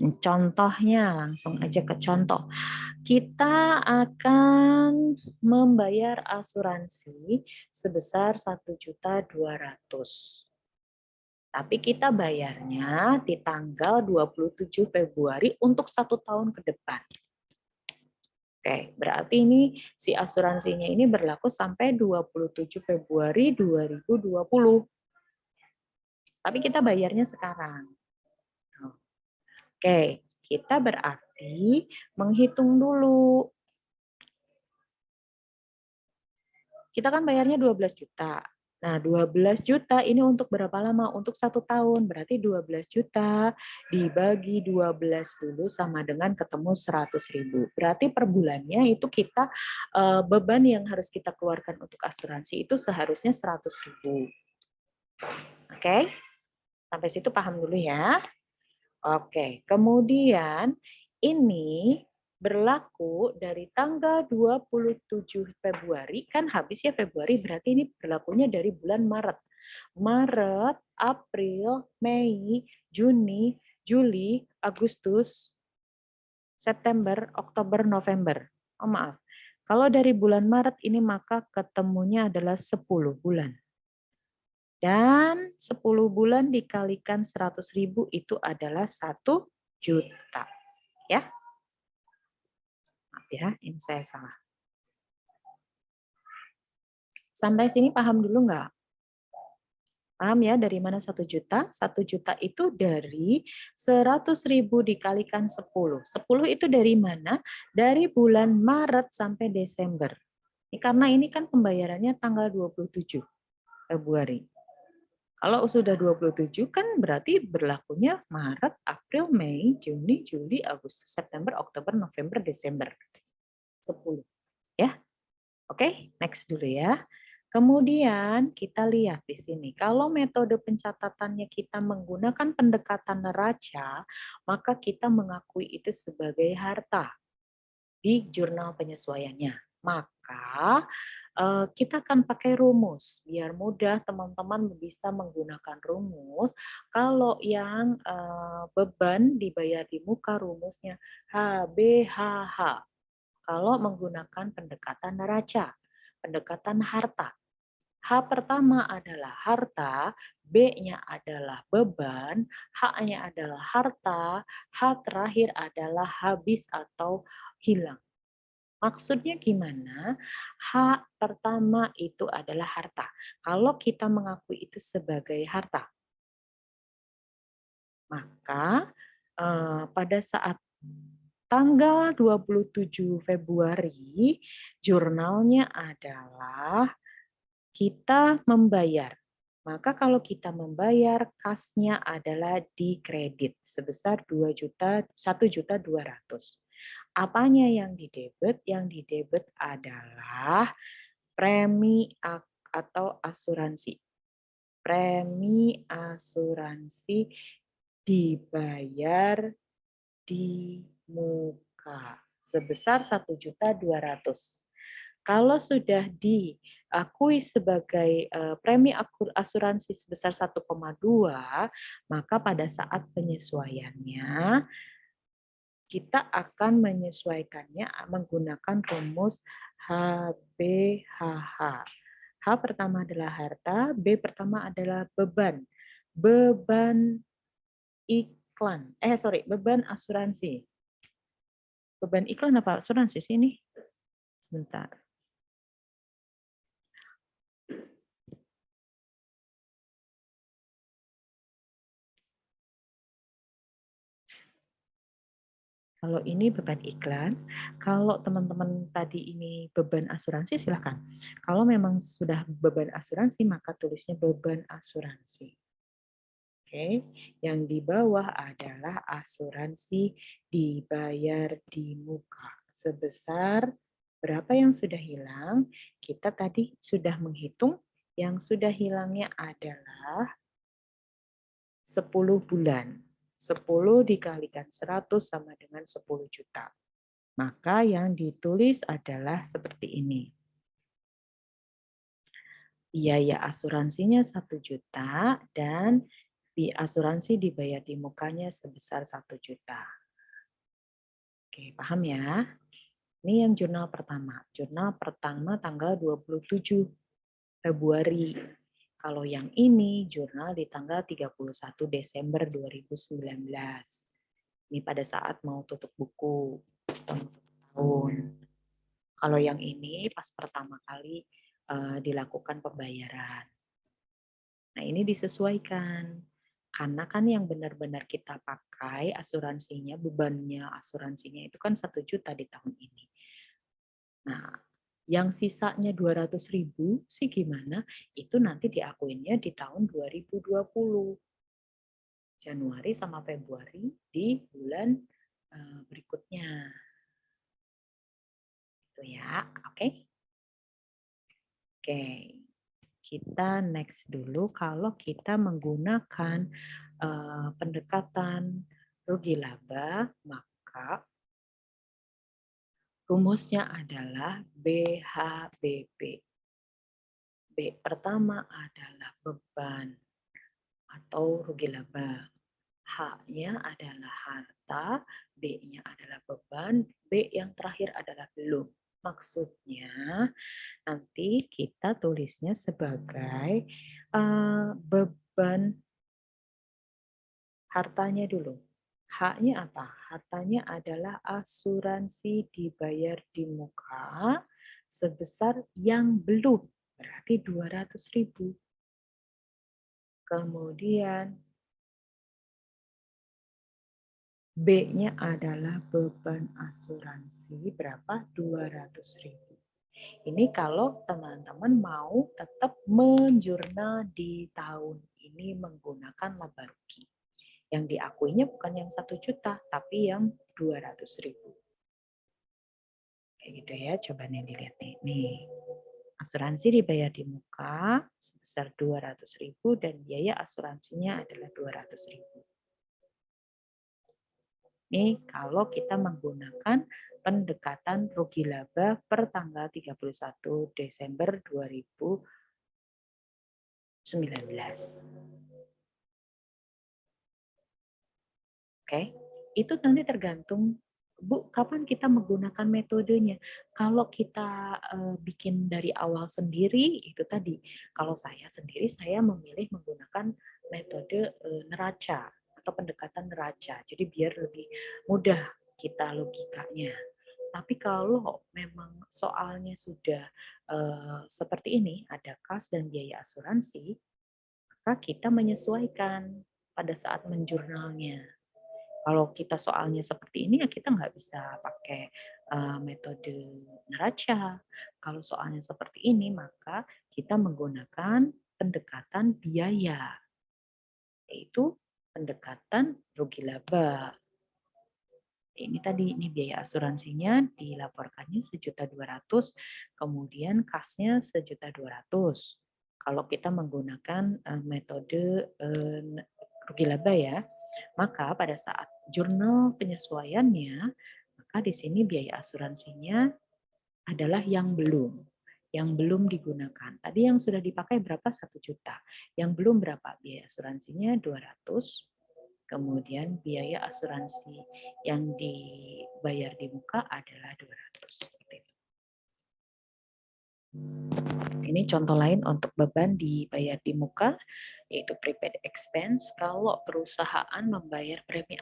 A: Contohnya langsung aja ke contoh. Kita akan membayar asuransi sebesar 1.200.000. Tapi kita bayarnya di tanggal 27 Februari untuk 1 tahun ke depan. Oke, berarti ini si asuransinya ini berlaku sampai 27 Februari 2020. Tapi kita bayarnya sekarang. Oke, kita berarti menghitung dulu. Kita kan bayarnya 12 juta. Nah, 12 juta ini untuk berapa lama? Untuk 1 tahun. Berarti 12 juta dibagi 12 dulu sama dengan ketemu 100.000. Berarti per bulannya itu kita beban yang harus kita keluarkan untuk asuransi itu seharusnya 100.000. Oke? Sampai situ paham dulu ya. Oke, kemudian ini berlaku dari tanggal 27 Februari, kan habis ya Februari, berarti ini berlakunya dari bulan Maret. Maret, April, Mei, Juni, Juli, Agustus, September, Oktober, November. Oh maaf, kalau dari bulan Maret ini maka ketemunya adalah 10 bulan. Dan 10 bulan dikalikan 100.000 itu adalah 1 juta. Ya. Maaf ya, ini saya salah. Sampai sini paham dulu nggak? Paham ya dari mana 1 juta? 1 juta itu dari 100.000 dikalikan 10. 10 itu dari mana? Dari bulan Maret sampai Desember. Karena ini kan pembayarannya tanggal 27 Februari. Kalau sudah 27 kan berarti berlakunya Maret, April, Mei, Juni, Juli, Agustus, September, Oktober, November, Desember. 10. Ya. Oke, next dulu ya. Kemudian kita lihat di sini, kalau metode pencatatannya kita menggunakan pendekatan neraca, maka kita mengakui itu sebagai harta di jurnal penyesuaiannya. Maka kita akan pakai rumus biar mudah teman-teman bisa menggunakan rumus. Kalau yang beban dibayar di muka rumusnya HBHH. Kalau menggunakan pendekatan neraca, pendekatan harta. H pertama adalah harta, B-nya adalah beban, H-nya adalah harta, H terakhir adalah habis atau hilang. Maksudnya gimana? H pertama itu adalah harta. Kalau kita mengakui itu sebagai harta, maka pada saat tanggal 27 Februari, jurnalnya adalah kita membayar. Maka kalau kita membayar, kasnya adalah di kredit sebesar 1.200.000. Apanya yang didebet? Yang didebet adalah premi atau asuransi. Premi asuransi dibayar di muka sebesar 1.200.000. Kalau sudah diakui sebagai premi asuransi sebesar 1,2, maka pada saat penyesuaiannya kita akan menyesuaikannya menggunakan rumus HBHH. H pertama adalah harta, B pertama adalah beban. Beban iklan. Beban asuransi. Beban iklan apa asuransi sini? Sebentar. Kalau ini beban iklan, kalau teman-teman tadi ini beban asuransi silahkan. Kalau memang sudah beban asuransi maka tulisnya beban asuransi. Oke, yang di bawah adalah asuransi dibayar di muka. Sebesar berapa yang sudah hilang? Kita tadi sudah menghitung yang sudah hilangnya adalah 10 bulan. 10 dikalikan 100 sama dengan 10 juta. Maka yang ditulis adalah seperti ini. Biaya asuransinya 1 juta dan asuransi dibayar di mukanya sebesar 1 juta. Oke, paham ya? Ini yang jurnal pertama. Jurnal pertama tanggal 27 Februari. Kalau yang ini jurnal di tanggal 31 Desember 2019. Ini pada saat mau tutup buku tahun. Kalau yang ini pas pertama kali dilakukan pembayaran. Nah, ini disesuaikan. Karena kan yang benar-benar kita pakai asuransinya, bebannya asuransinya itu kan 1 juta di tahun ini. Nah, yang sisanya 200.000 sih gimana? Itu nanti diakuinnya di tahun 2020. Januari sama Februari di bulan berikutnya. Itu ya, oke? Oke. Kita next dulu kalau kita menggunakan pendekatan rugi laba, maka rumusnya adalah BHBP. B pertama adalah beban atau rugi laba. H-nya adalah harta, B-nya adalah beban, B yang terakhir adalah belum. Maksudnya nanti kita tulisnya sebagai beban hartanya dulu. H-nya apa? Hartanya adalah asuransi dibayar di muka sebesar yang belum, berarti 200.000. Kemudian B-nya adalah beban asuransi berapa? 200.000. Ini kalau teman-teman mau tetap menjurnal di tahun ini menggunakan laba rugi. Yang diakuinya bukan yang 1 juta, tapi yang 200.000. Kayak gitu ya, coba nih dilihat nih. Nih, asuransi dibayar di muka sebesar 200.000 dan biaya asuransinya adalah 200.000. Ini kalau kita menggunakan pendekatan rugi laba per tanggal 31 Desember 2019. Oke, itu nanti tergantung Bu, kapan kita menggunakan metodenya. Kalau kita bikin dari awal sendiri, itu tadi. Kalau saya sendiri, saya memilih menggunakan metode neraca atau pendekatan neraca. Jadi biar lebih mudah kita logikanya. Tapi kalau memang soalnya sudah seperti ini, ada kas dan biaya asuransi, maka kita menyesuaikan pada saat menjurnalnya. Kalau kita soalnya seperti ini ya kita nggak bisa pakai metode neraca. Kalau soalnya seperti ini maka kita menggunakan pendekatan biaya, yaitu pendekatan rugi laba. Ini tadi ini biaya asuransinya dilaporkannya 1.200.000, kemudian kasnya 1.200.000. Kalau kita menggunakan metode rugi laba ya, maka pada saat jurnal penyesuaiannya, maka di sini biaya asuransinya adalah yang belum digunakan. Tadi yang sudah dipakai berapa? 1 juta. Yang belum berapa? Biaya asuransinya 200. Kemudian biaya asuransi yang dibayar di muka adalah 200. Ini contoh lain untuk beban dibayar di muka, yaitu prepaid expense. Kalau perusahaan membayar premi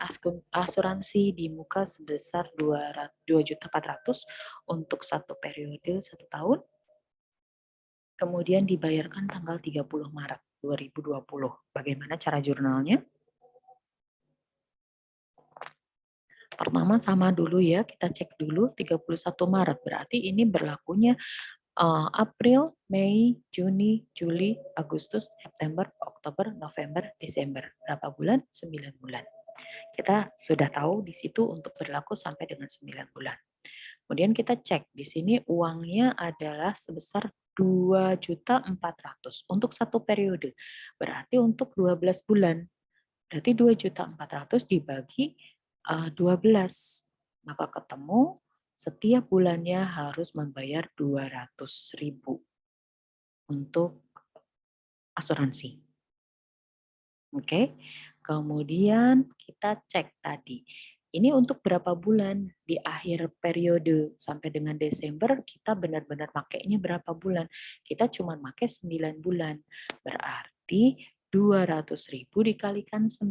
A: asuransi di muka sebesar 2.400.000 untuk satu periode 1 tahun, kemudian dibayarkan tanggal 30 Maret 2020. Bagaimana cara jurnalnya? Pertama sama dulu ya, kita cek dulu 31 Maret. Berarti ini berlakunya April, Mei, Juni, Juli, Agustus, September, Oktober, November, Desember. Berapa bulan? 9 bulan. Kita sudah tahu di situ untuk berlaku sampai dengan 9 bulan. Kemudian kita cek di sini uangnya adalah sebesar 2.400.000 untuk satu periode. Berarti untuk 12 bulan. Berarti 2.400.000 dibagi 12. Maka ketemu setiap bulannya harus membayar 200.000 untuk asuransi. Oke. Kemudian kita cek tadi. Ini untuk berapa bulan di akhir periode sampai dengan Desember kita benar-benar makainya berapa bulan? Kita cuma pakai 9 bulan. Berarti 200.000 dikalikan 9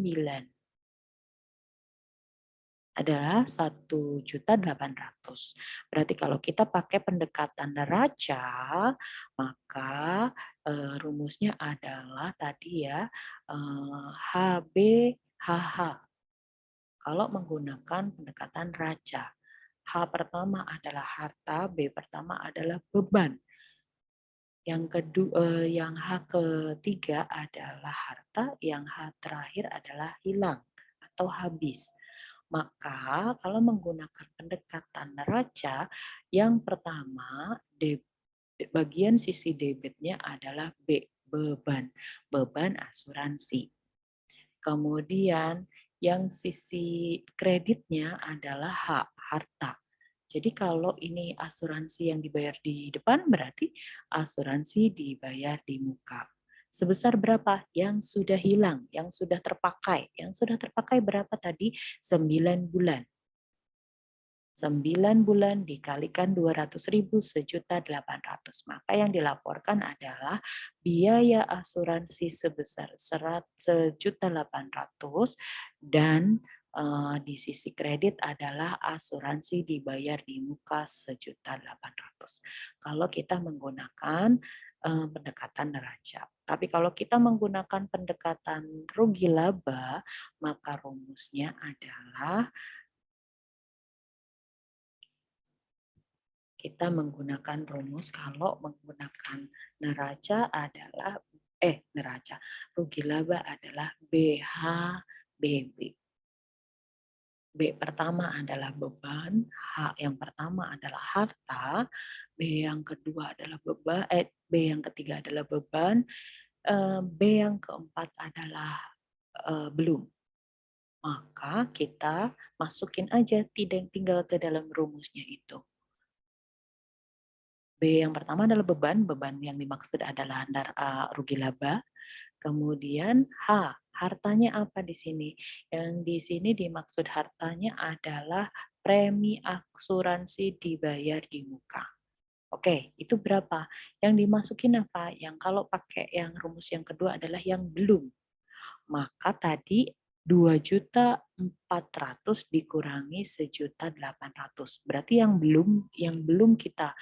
A: adalah 1.800.000. Berarti kalau kita pakai pendekatan neraca, maka rumusnya adalah tadi ya HBHH. Kalau menggunakan pendekatan neraca, H pertama adalah harta, B pertama adalah beban. Yang H ketiga adalah harta, yang H terakhir adalah hilang atau habis. Maka kalau menggunakan pendekatan neraca, yang pertama bagian sisi debitnya adalah B, beban, beban asuransi. Kemudian yang sisi kreditnya adalah H, harta. Jadi kalau ini asuransi yang dibayar di depan berarti asuransi dibayar di muka. Sebesar berapa? Yang sudah hilang, yang sudah terpakai. Yang sudah terpakai berapa tadi? 9 bulan. 9 bulan dikalikan 200.000, 1.800.000. Maka yang dilaporkan adalah biaya asuransi sebesar 1.800.000 dan di sisi kredit adalah asuransi dibayar di muka 1.800.000. Kalau kita menggunakan pendekatan neraca. Tapi kalau kita menggunakan pendekatan rugi laba, maka rumusnya adalah kita menggunakan rumus kalau menggunakan neraca adalah rugi laba adalah BHBB. B pertama adalah beban, H yang pertama adalah harta, B yang kedua adalah B yang ketiga adalah beban, B yang keempat adalah belum. Maka kita masukin aja tinggal ke dalam rumusnya itu. B yang pertama adalah beban yang dimaksud adalah rugi laba. Kemudian H, hartanya apa di sini? Yang di sini dimaksud hartanya adalah premi asuransi dibayar di muka. Oke, itu berapa? Yang dimasukin apa? Yang kalau pakai yang rumus yang kedua adalah yang belum. Maka tadi 2.400.000 dikurangi 1.800.000. Berarti yang belum kita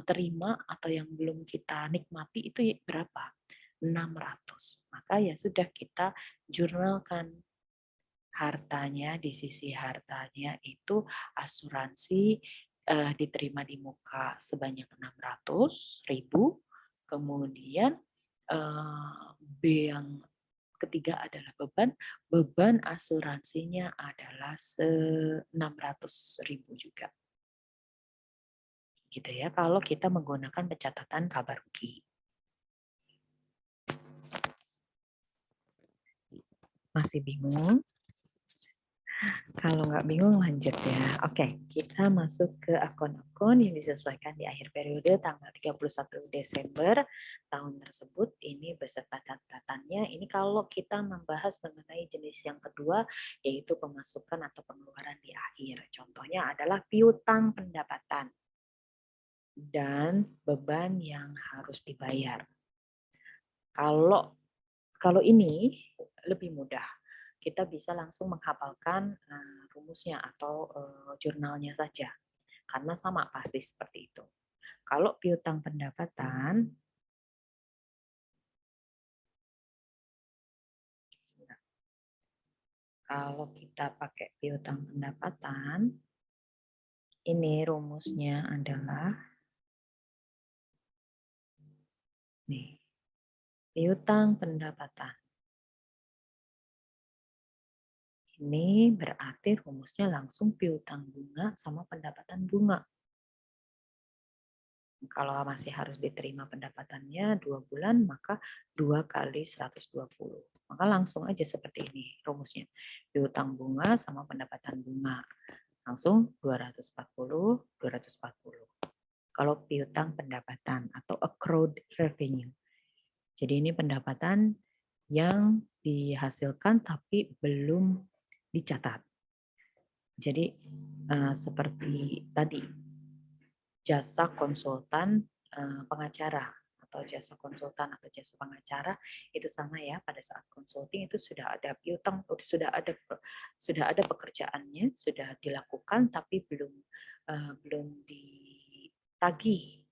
A: terima atau yang belum kita nikmati itu berapa? 600. Maka ya sudah kita jurnalkan hartanya, di sisi hartanya itu asuransi diterima di muka sebanyak 600.000. Kemudian B yang ketiga adalah beban asuransinya adalah 600.000 juga. Gitu ya, kalau kita menggunakan pencatatan kabar rugi. Masih bingung? Kalau nggak bingung lanjut ya. Oke, kita masuk ke akun-akun yang disesuaikan di akhir periode tanggal 31 Desember tahun tersebut. Ini beserta catatannya. Ini kalau kita membahas mengenai jenis yang kedua, yaitu pemasukan atau pengeluaran di akhir. Contohnya adalah piutang pendapatan dan beban yang harus dibayar. Kalau ini lebih mudah, kita bisa langsung menghafalkan rumusnya atau jurnalnya saja, karena sama pasti seperti itu. Kalau piutang pendapatan, Kalau kita pakai piutang pendapatan, ini rumusnya adalah nih, piutang pendapatan. Ini berarti rumusnya langsung piutang bunga sama pendapatan bunga. Kalau masih harus diterima pendapatannya 2 bulan, maka 2 kali 120. Maka langsung aja seperti ini rumusnya. Piutang bunga sama pendapatan bunga. Langsung 240, 240. Kalau piutang pendapatan atau accrued revenue. Jadi ini pendapatan yang dihasilkan tapi belum dicatat. Jadi seperti tadi, jasa konsultan pengacara atau jasa konsultan atau jasa pengacara itu sama ya, pada saat consulting itu sudah ada piutang, sudah ada pekerjaannya, sudah dilakukan tapi belum ditagih.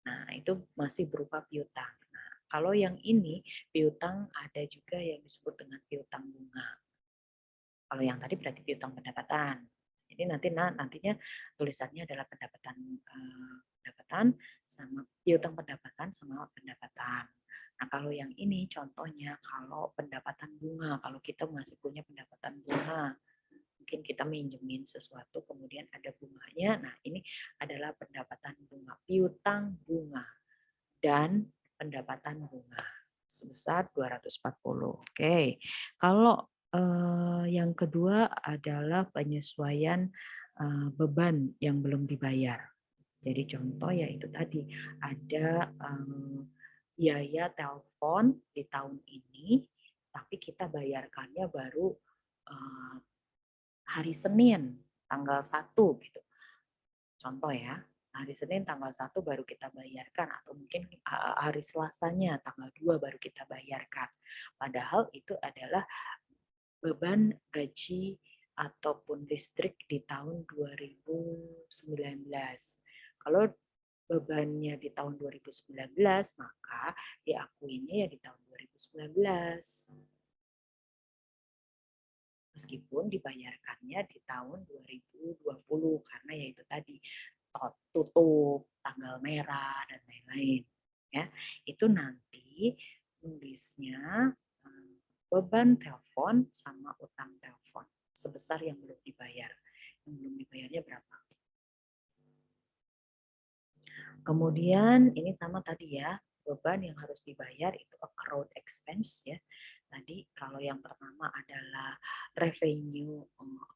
A: Nah, itu masih berupa piutang. Nah, kalau yang ini piutang ada juga yang disebut dengan piutang bunga. Kalau yang tadi berarti piutang pendapatan. Jadi nantinya tulisannya adalah pendapatan sama piutang pendapatan sama pendapatan. Nah, kalau yang ini contohnya kalau pendapatan bunga, kalau kita masih punya pendapatan bunga, mungkin kita minjemin sesuatu kemudian ada bunganya. Nah, ini adalah pendapatan bunga, piutang bunga dan pendapatan bunga sebesar 240. Oke. Kalau yang kedua adalah penyesuaian beban yang belum dibayar. Jadi contoh yaitu tadi ada biaya telepon di tahun ini, tapi kita bayarkannya baru hari Senin tanggal 1 gitu. Contoh ya, hari Senin tanggal 1 baru kita bayarkan atau mungkin hari Selasanya tanggal 2 baru kita bayarkan. Padahal itu adalah beban gaji ataupun listrik di tahun 2019. Kalau bebannya di tahun 2019, maka diakuinya ya di tahun 2019. Meskipun dibayarkannya di tahun 2020 karena ya itu tadi tutup, tanggal merah dan lain-lain. Ya, itu nanti nulisnya beban telepon sama utang telepon sebesar yang belum dibayar. Yang belum dibayarnya berapa? Kemudian ini sama tadi ya, beban yang harus dibayar itu accrued expense ya. Tadi kalau yang pertama adalah revenue,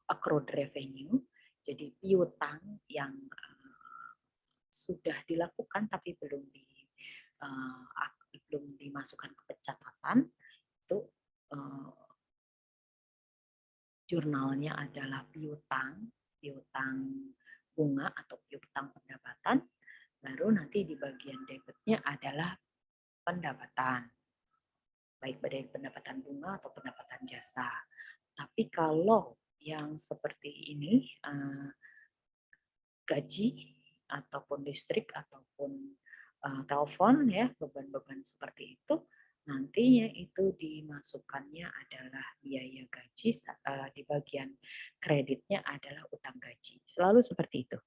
A: accrued revenue, jadi piutang yang sudah dilakukan tapi belum dimasukkan ke pencatatan, itu jurnalnya adalah piutang bunga atau piutang pendapatan. Baru nanti di bagian debitnya adalah pendapatan, baik dari pendapatan bunga atau pendapatan jasa. Tapi kalau yang seperti ini, gaji ataupun listrik ataupun telepon ya, beban-beban seperti itu, nantinya itu dimasukkannya adalah biaya gaji, di bagian kreditnya adalah utang gaji. Selalu seperti itu.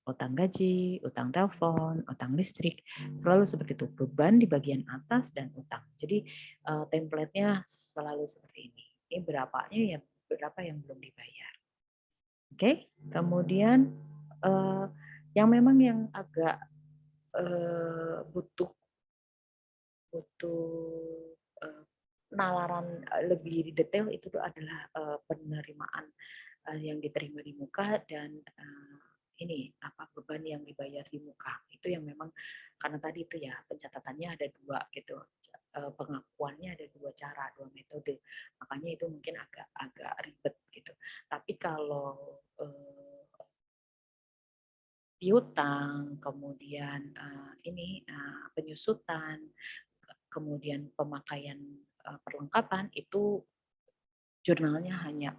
A: Utang gaji, utang telepon, utang listrik, selalu seperti itu. Beban di bagian atas dan utang. Jadi template-nya selalu seperti ini. Ini berapanya ya, berapa yang belum dibayar. Oke, kemudian yang memang yang agak butuh penalaran lebih detail itu adalah penerimaan yang diterima di muka dan ini apa beban yang dibayar di muka itu yang memang karena tadi itu ya pencatatannya ada dua gitu, pengakuannya ada dua cara, dua metode, makanya itu mungkin agak ribet gitu. Tapi kalau piutang, kemudian penyusutan, kemudian pemakaian perlengkapan itu jurnalnya hanya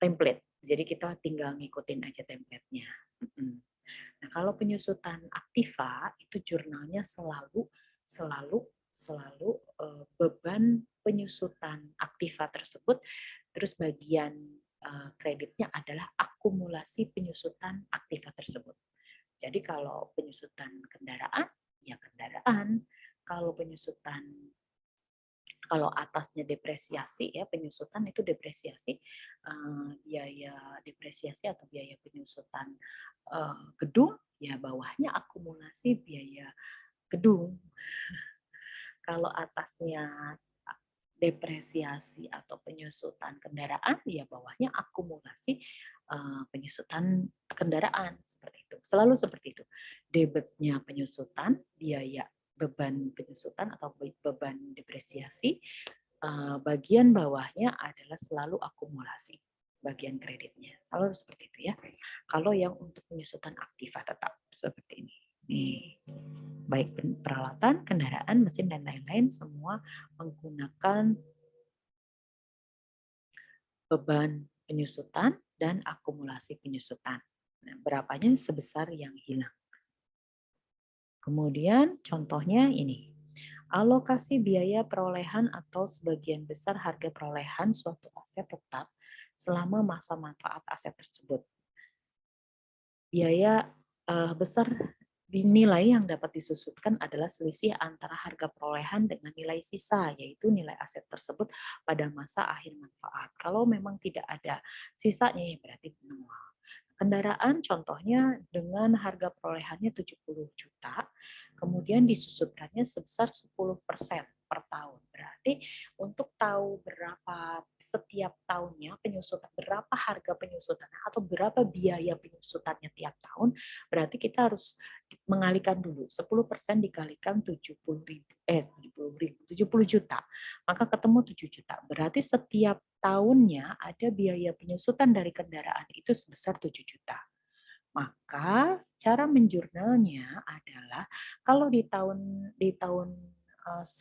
A: template. Jadi kita tinggal ngikutin aja template-nya. Nah, kalau penyusutan aktiva itu jurnalnya selalu beban penyusutan aktiva tersebut Terus bagian kreditnya adalah akumulasi penyusutan aktiva tersebut. Jadi kalau penyusutan kendaraan, ya kendaraan. Kalau penyusutan, kalau atasnya depresiasi, ya penyusutan itu depresiasi, biaya depresiasi atau biaya penyusutan gedung, ya bawahnya akumulasi biaya gedung. Kalau atasnya depresiasi atau penyusutan kendaraan, ya bawahnya akumulasi penyusutan kendaraan, seperti itu. Selalu seperti itu. Debitnya penyusutan, biaya beban penyusutan atau beban depresiasi, bagian bawahnya adalah selalu akumulasi bagian kreditnya. Selalu seperti itu ya. Kalau yang untuk penyusutan aktiva tetap seperti ini. Nih, baik peralatan, kendaraan, mesin, dan lain-lain semua menggunakan beban penyusutan dan akumulasi penyusutan. Nah, berapanya sebesar yang hilang. Kemudian contohnya ini. Alokasi biaya perolehan atau sebagian besar harga perolehan suatu aset tetap selama masa manfaat aset tersebut. Biaya besar nilai yang dapat disusutkan adalah selisih antara harga perolehan dengan nilai sisa, yaitu nilai aset tersebut pada masa akhir manfaat. Kalau memang tidak ada sisanya, ya berarti nol. Kendaraan contohnya dengan harga perolehannya 70 juta, kemudian disusutkannya sebesar 10% per tahun. Berarti untuk tahu berapa setiap tahunnya penyusutan, berapa harga penyusutannya atau berapa biaya penyusutannya tiap tahun, berarti kita harus mengalihkan dulu 10% dikalikan 70 juta. Maka ketemu 7 juta. Berarti setiap tahunnya ada biaya penyusutan dari kendaraan itu sebesar 7 juta. Maka cara menjurnalnya adalah kalau di tahun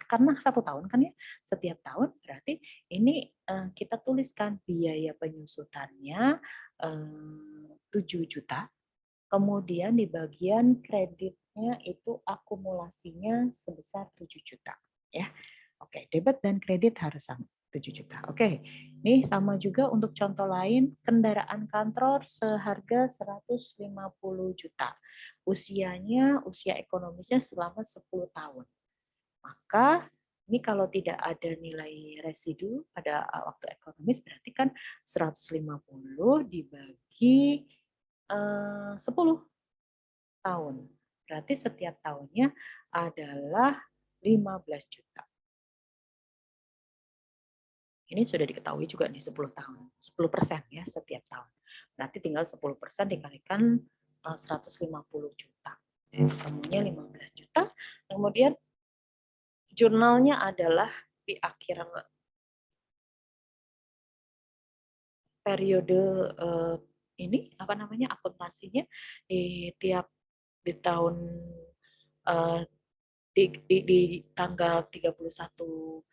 A: karena 1 tahun kan ya, setiap tahun berarti ini kita tuliskan biaya penyusutannya 7 juta, kemudian di bagian kreditnya itu akumulasinya sebesar 7 juta. Ya. Oke, debit dan kredit harus sama. 7 juta. Oke, ini sama juga untuk contoh lain, kendaraan kantor seharga 150 juta. Usianya, usia ekonomisnya selama 10 tahun. Maka ini kalau tidak ada nilai residu pada waktu ekonomis, berarti kan 150 dibagi 10 tahun. Berarti setiap tahunnya adalah 15 juta. Ini sudah diketahui juga nih 10 tahun, 10% ya setiap tahun. Berarti tinggal 10% dikalikan 150 juta. Ketemunya 15 juta. Kemudian jurnalnya adalah di akhir periode ini apa namanya akuntansinya di tahun di tanggal 31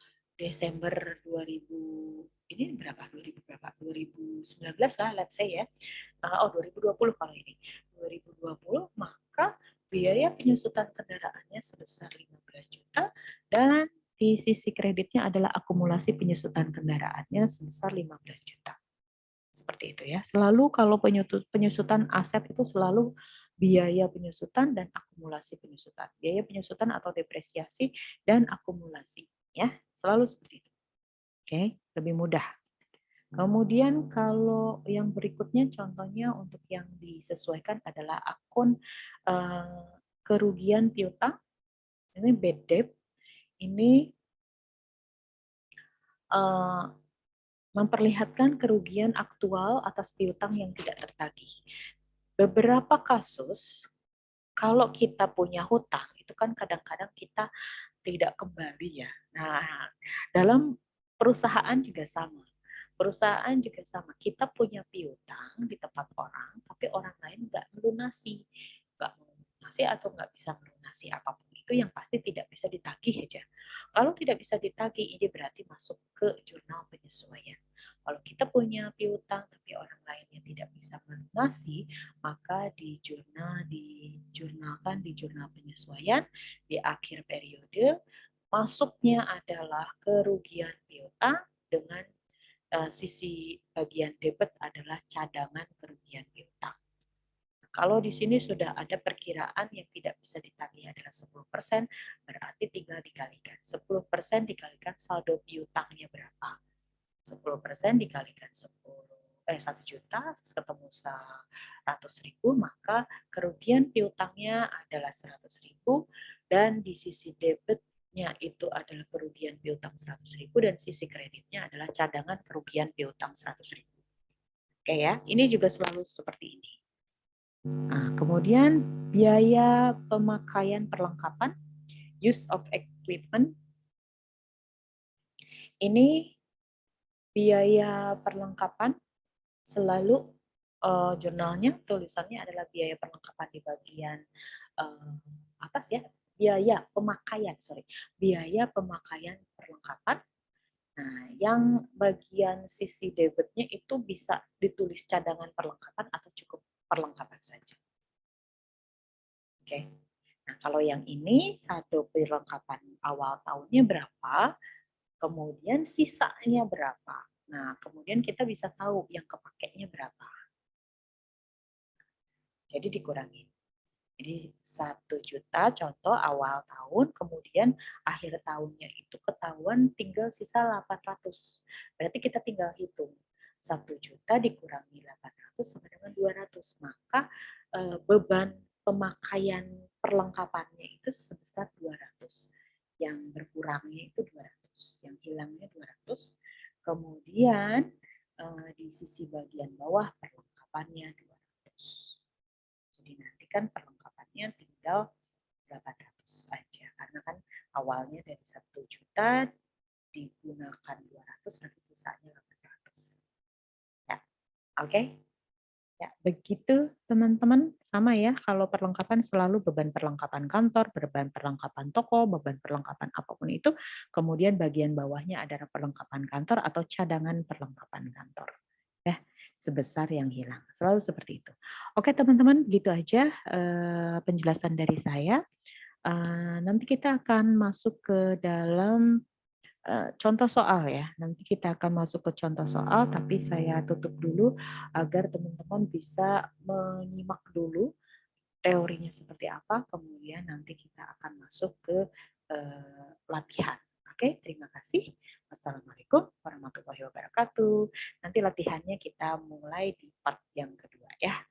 A: Desember 2000 ini berapa 2000 berapa 2019 lah let's say ya. 2020 kalau ini 2020, maka biaya penyusutan kendaraannya sebesar 15 juta dan di sisi kreditnya adalah akumulasi penyusutan kendaraannya sebesar 15 juta. Seperti itu ya. Selalu kalau penyusutan aset itu selalu biaya penyusutan dan akumulasi penyusutan. Biaya penyusutan atau depresiasi dan akumulasi ya. Selalu seperti itu. Oke, lebih mudah. Kemudian kalau yang berikutnya contohnya untuk yang disesuaikan adalah akun kerugian piutang. Ini bad debt. Ini memperlihatkan kerugian aktual atas piutang yang tidak tertagih. Beberapa kasus, kalau kita punya hutang, itu kan kadang-kadang kita tidak kembali ya. Nah, dalam perusahaan juga sama. Perusahaan juga sama. Kita punya piutang di tempat orang, tapi orang lain nggak melunasi. Nggak melunasi atau nggak bisa melunasi apapun itu yang pasti tidak bisa ditagih aja. Kalau tidak bisa ditagih, ini berarti masuk ke jurnal penyesuaian. Kalau kita punya piutang tapi orang lainnya tidak bisa melunasi, maka dijurnalkan di jurnal penyesuaian di akhir periode. Masuknya adalah kerugian piutang dengan sisi bagian debit adalah cadangan kerugian piutang. Kalau di sini sudah ada perkiraan yang tidak bisa ditagih adalah 10%, berarti tinggal dikalikan. 10% dikalikan saldo piutangnya berapa? 10% dikalikan 1 juta, ketemu 100.000, maka kerugian piutangnya adalah 100.000, dan di sisi debitnya itu adalah kerugian piutang 100.000, dan sisi kreditnya adalah cadangan kerugian piutang 100.000. Oke ya, ini juga selalu seperti ini. Nah, kemudian biaya pemakaian perlengkapan, use of equipment. Ini biaya perlengkapan selalu jurnalnya tulisannya adalah biaya perlengkapan di bagian atas ya, biaya pemakaian, biaya pemakaian perlengkapan. Nah, yang bagian sisi debitnya itu bisa ditulis cadangan perlengkapan atau cukup perlengkapan saja. Oke. Nah, kalau yang ini saldo perlengkapan awal tahunnya berapa, kemudian sisanya berapa. Nah, kemudian kita bisa tahu yang kepakainya berapa. Jadi dikurangi. Jadi 1 juta contoh awal tahun, kemudian akhir tahunnya itu ketahuan tinggal sisa 800. Berarti kita tinggal hitung 1 juta dikurangi 800 sama dengan 200. Maka beban pemakaian perlengkapannya itu sebesar 200. Yang berkurangnya itu 200, yang hilangnya 200. Kemudian di sisi bagian bawah perlengkapannya 200. Jadi nanti kan perlengkapannya tinggal 800 saja. Karena kan awalnya dari 1 juta digunakan 200, nanti sisanya 800. Ya, oke? Ya, begitu teman-teman. Sama ya, kalau perlengkapan selalu beban perlengkapan kantor, beban perlengkapan toko, beban perlengkapan apapun itu. Kemudian bagian bawahnya adalah perlengkapan kantor atau cadangan perlengkapan kantor. Ya, sebesar yang hilang. Selalu seperti itu. Oke teman-teman, begitu aja penjelasan dari saya. Nanti kita akan masuk ke dalam contoh soal ya. Nanti kita akan masuk ke contoh soal, tapi saya tutup dulu agar teman-teman bisa menyimak dulu teorinya seperti apa, kemudian nanti kita akan masuk ke latihan. Oke, terima kasih. Wassalamualaikum warahmatullahi wabarakatuh. Nanti latihannya kita mulai di part yang kedua ya.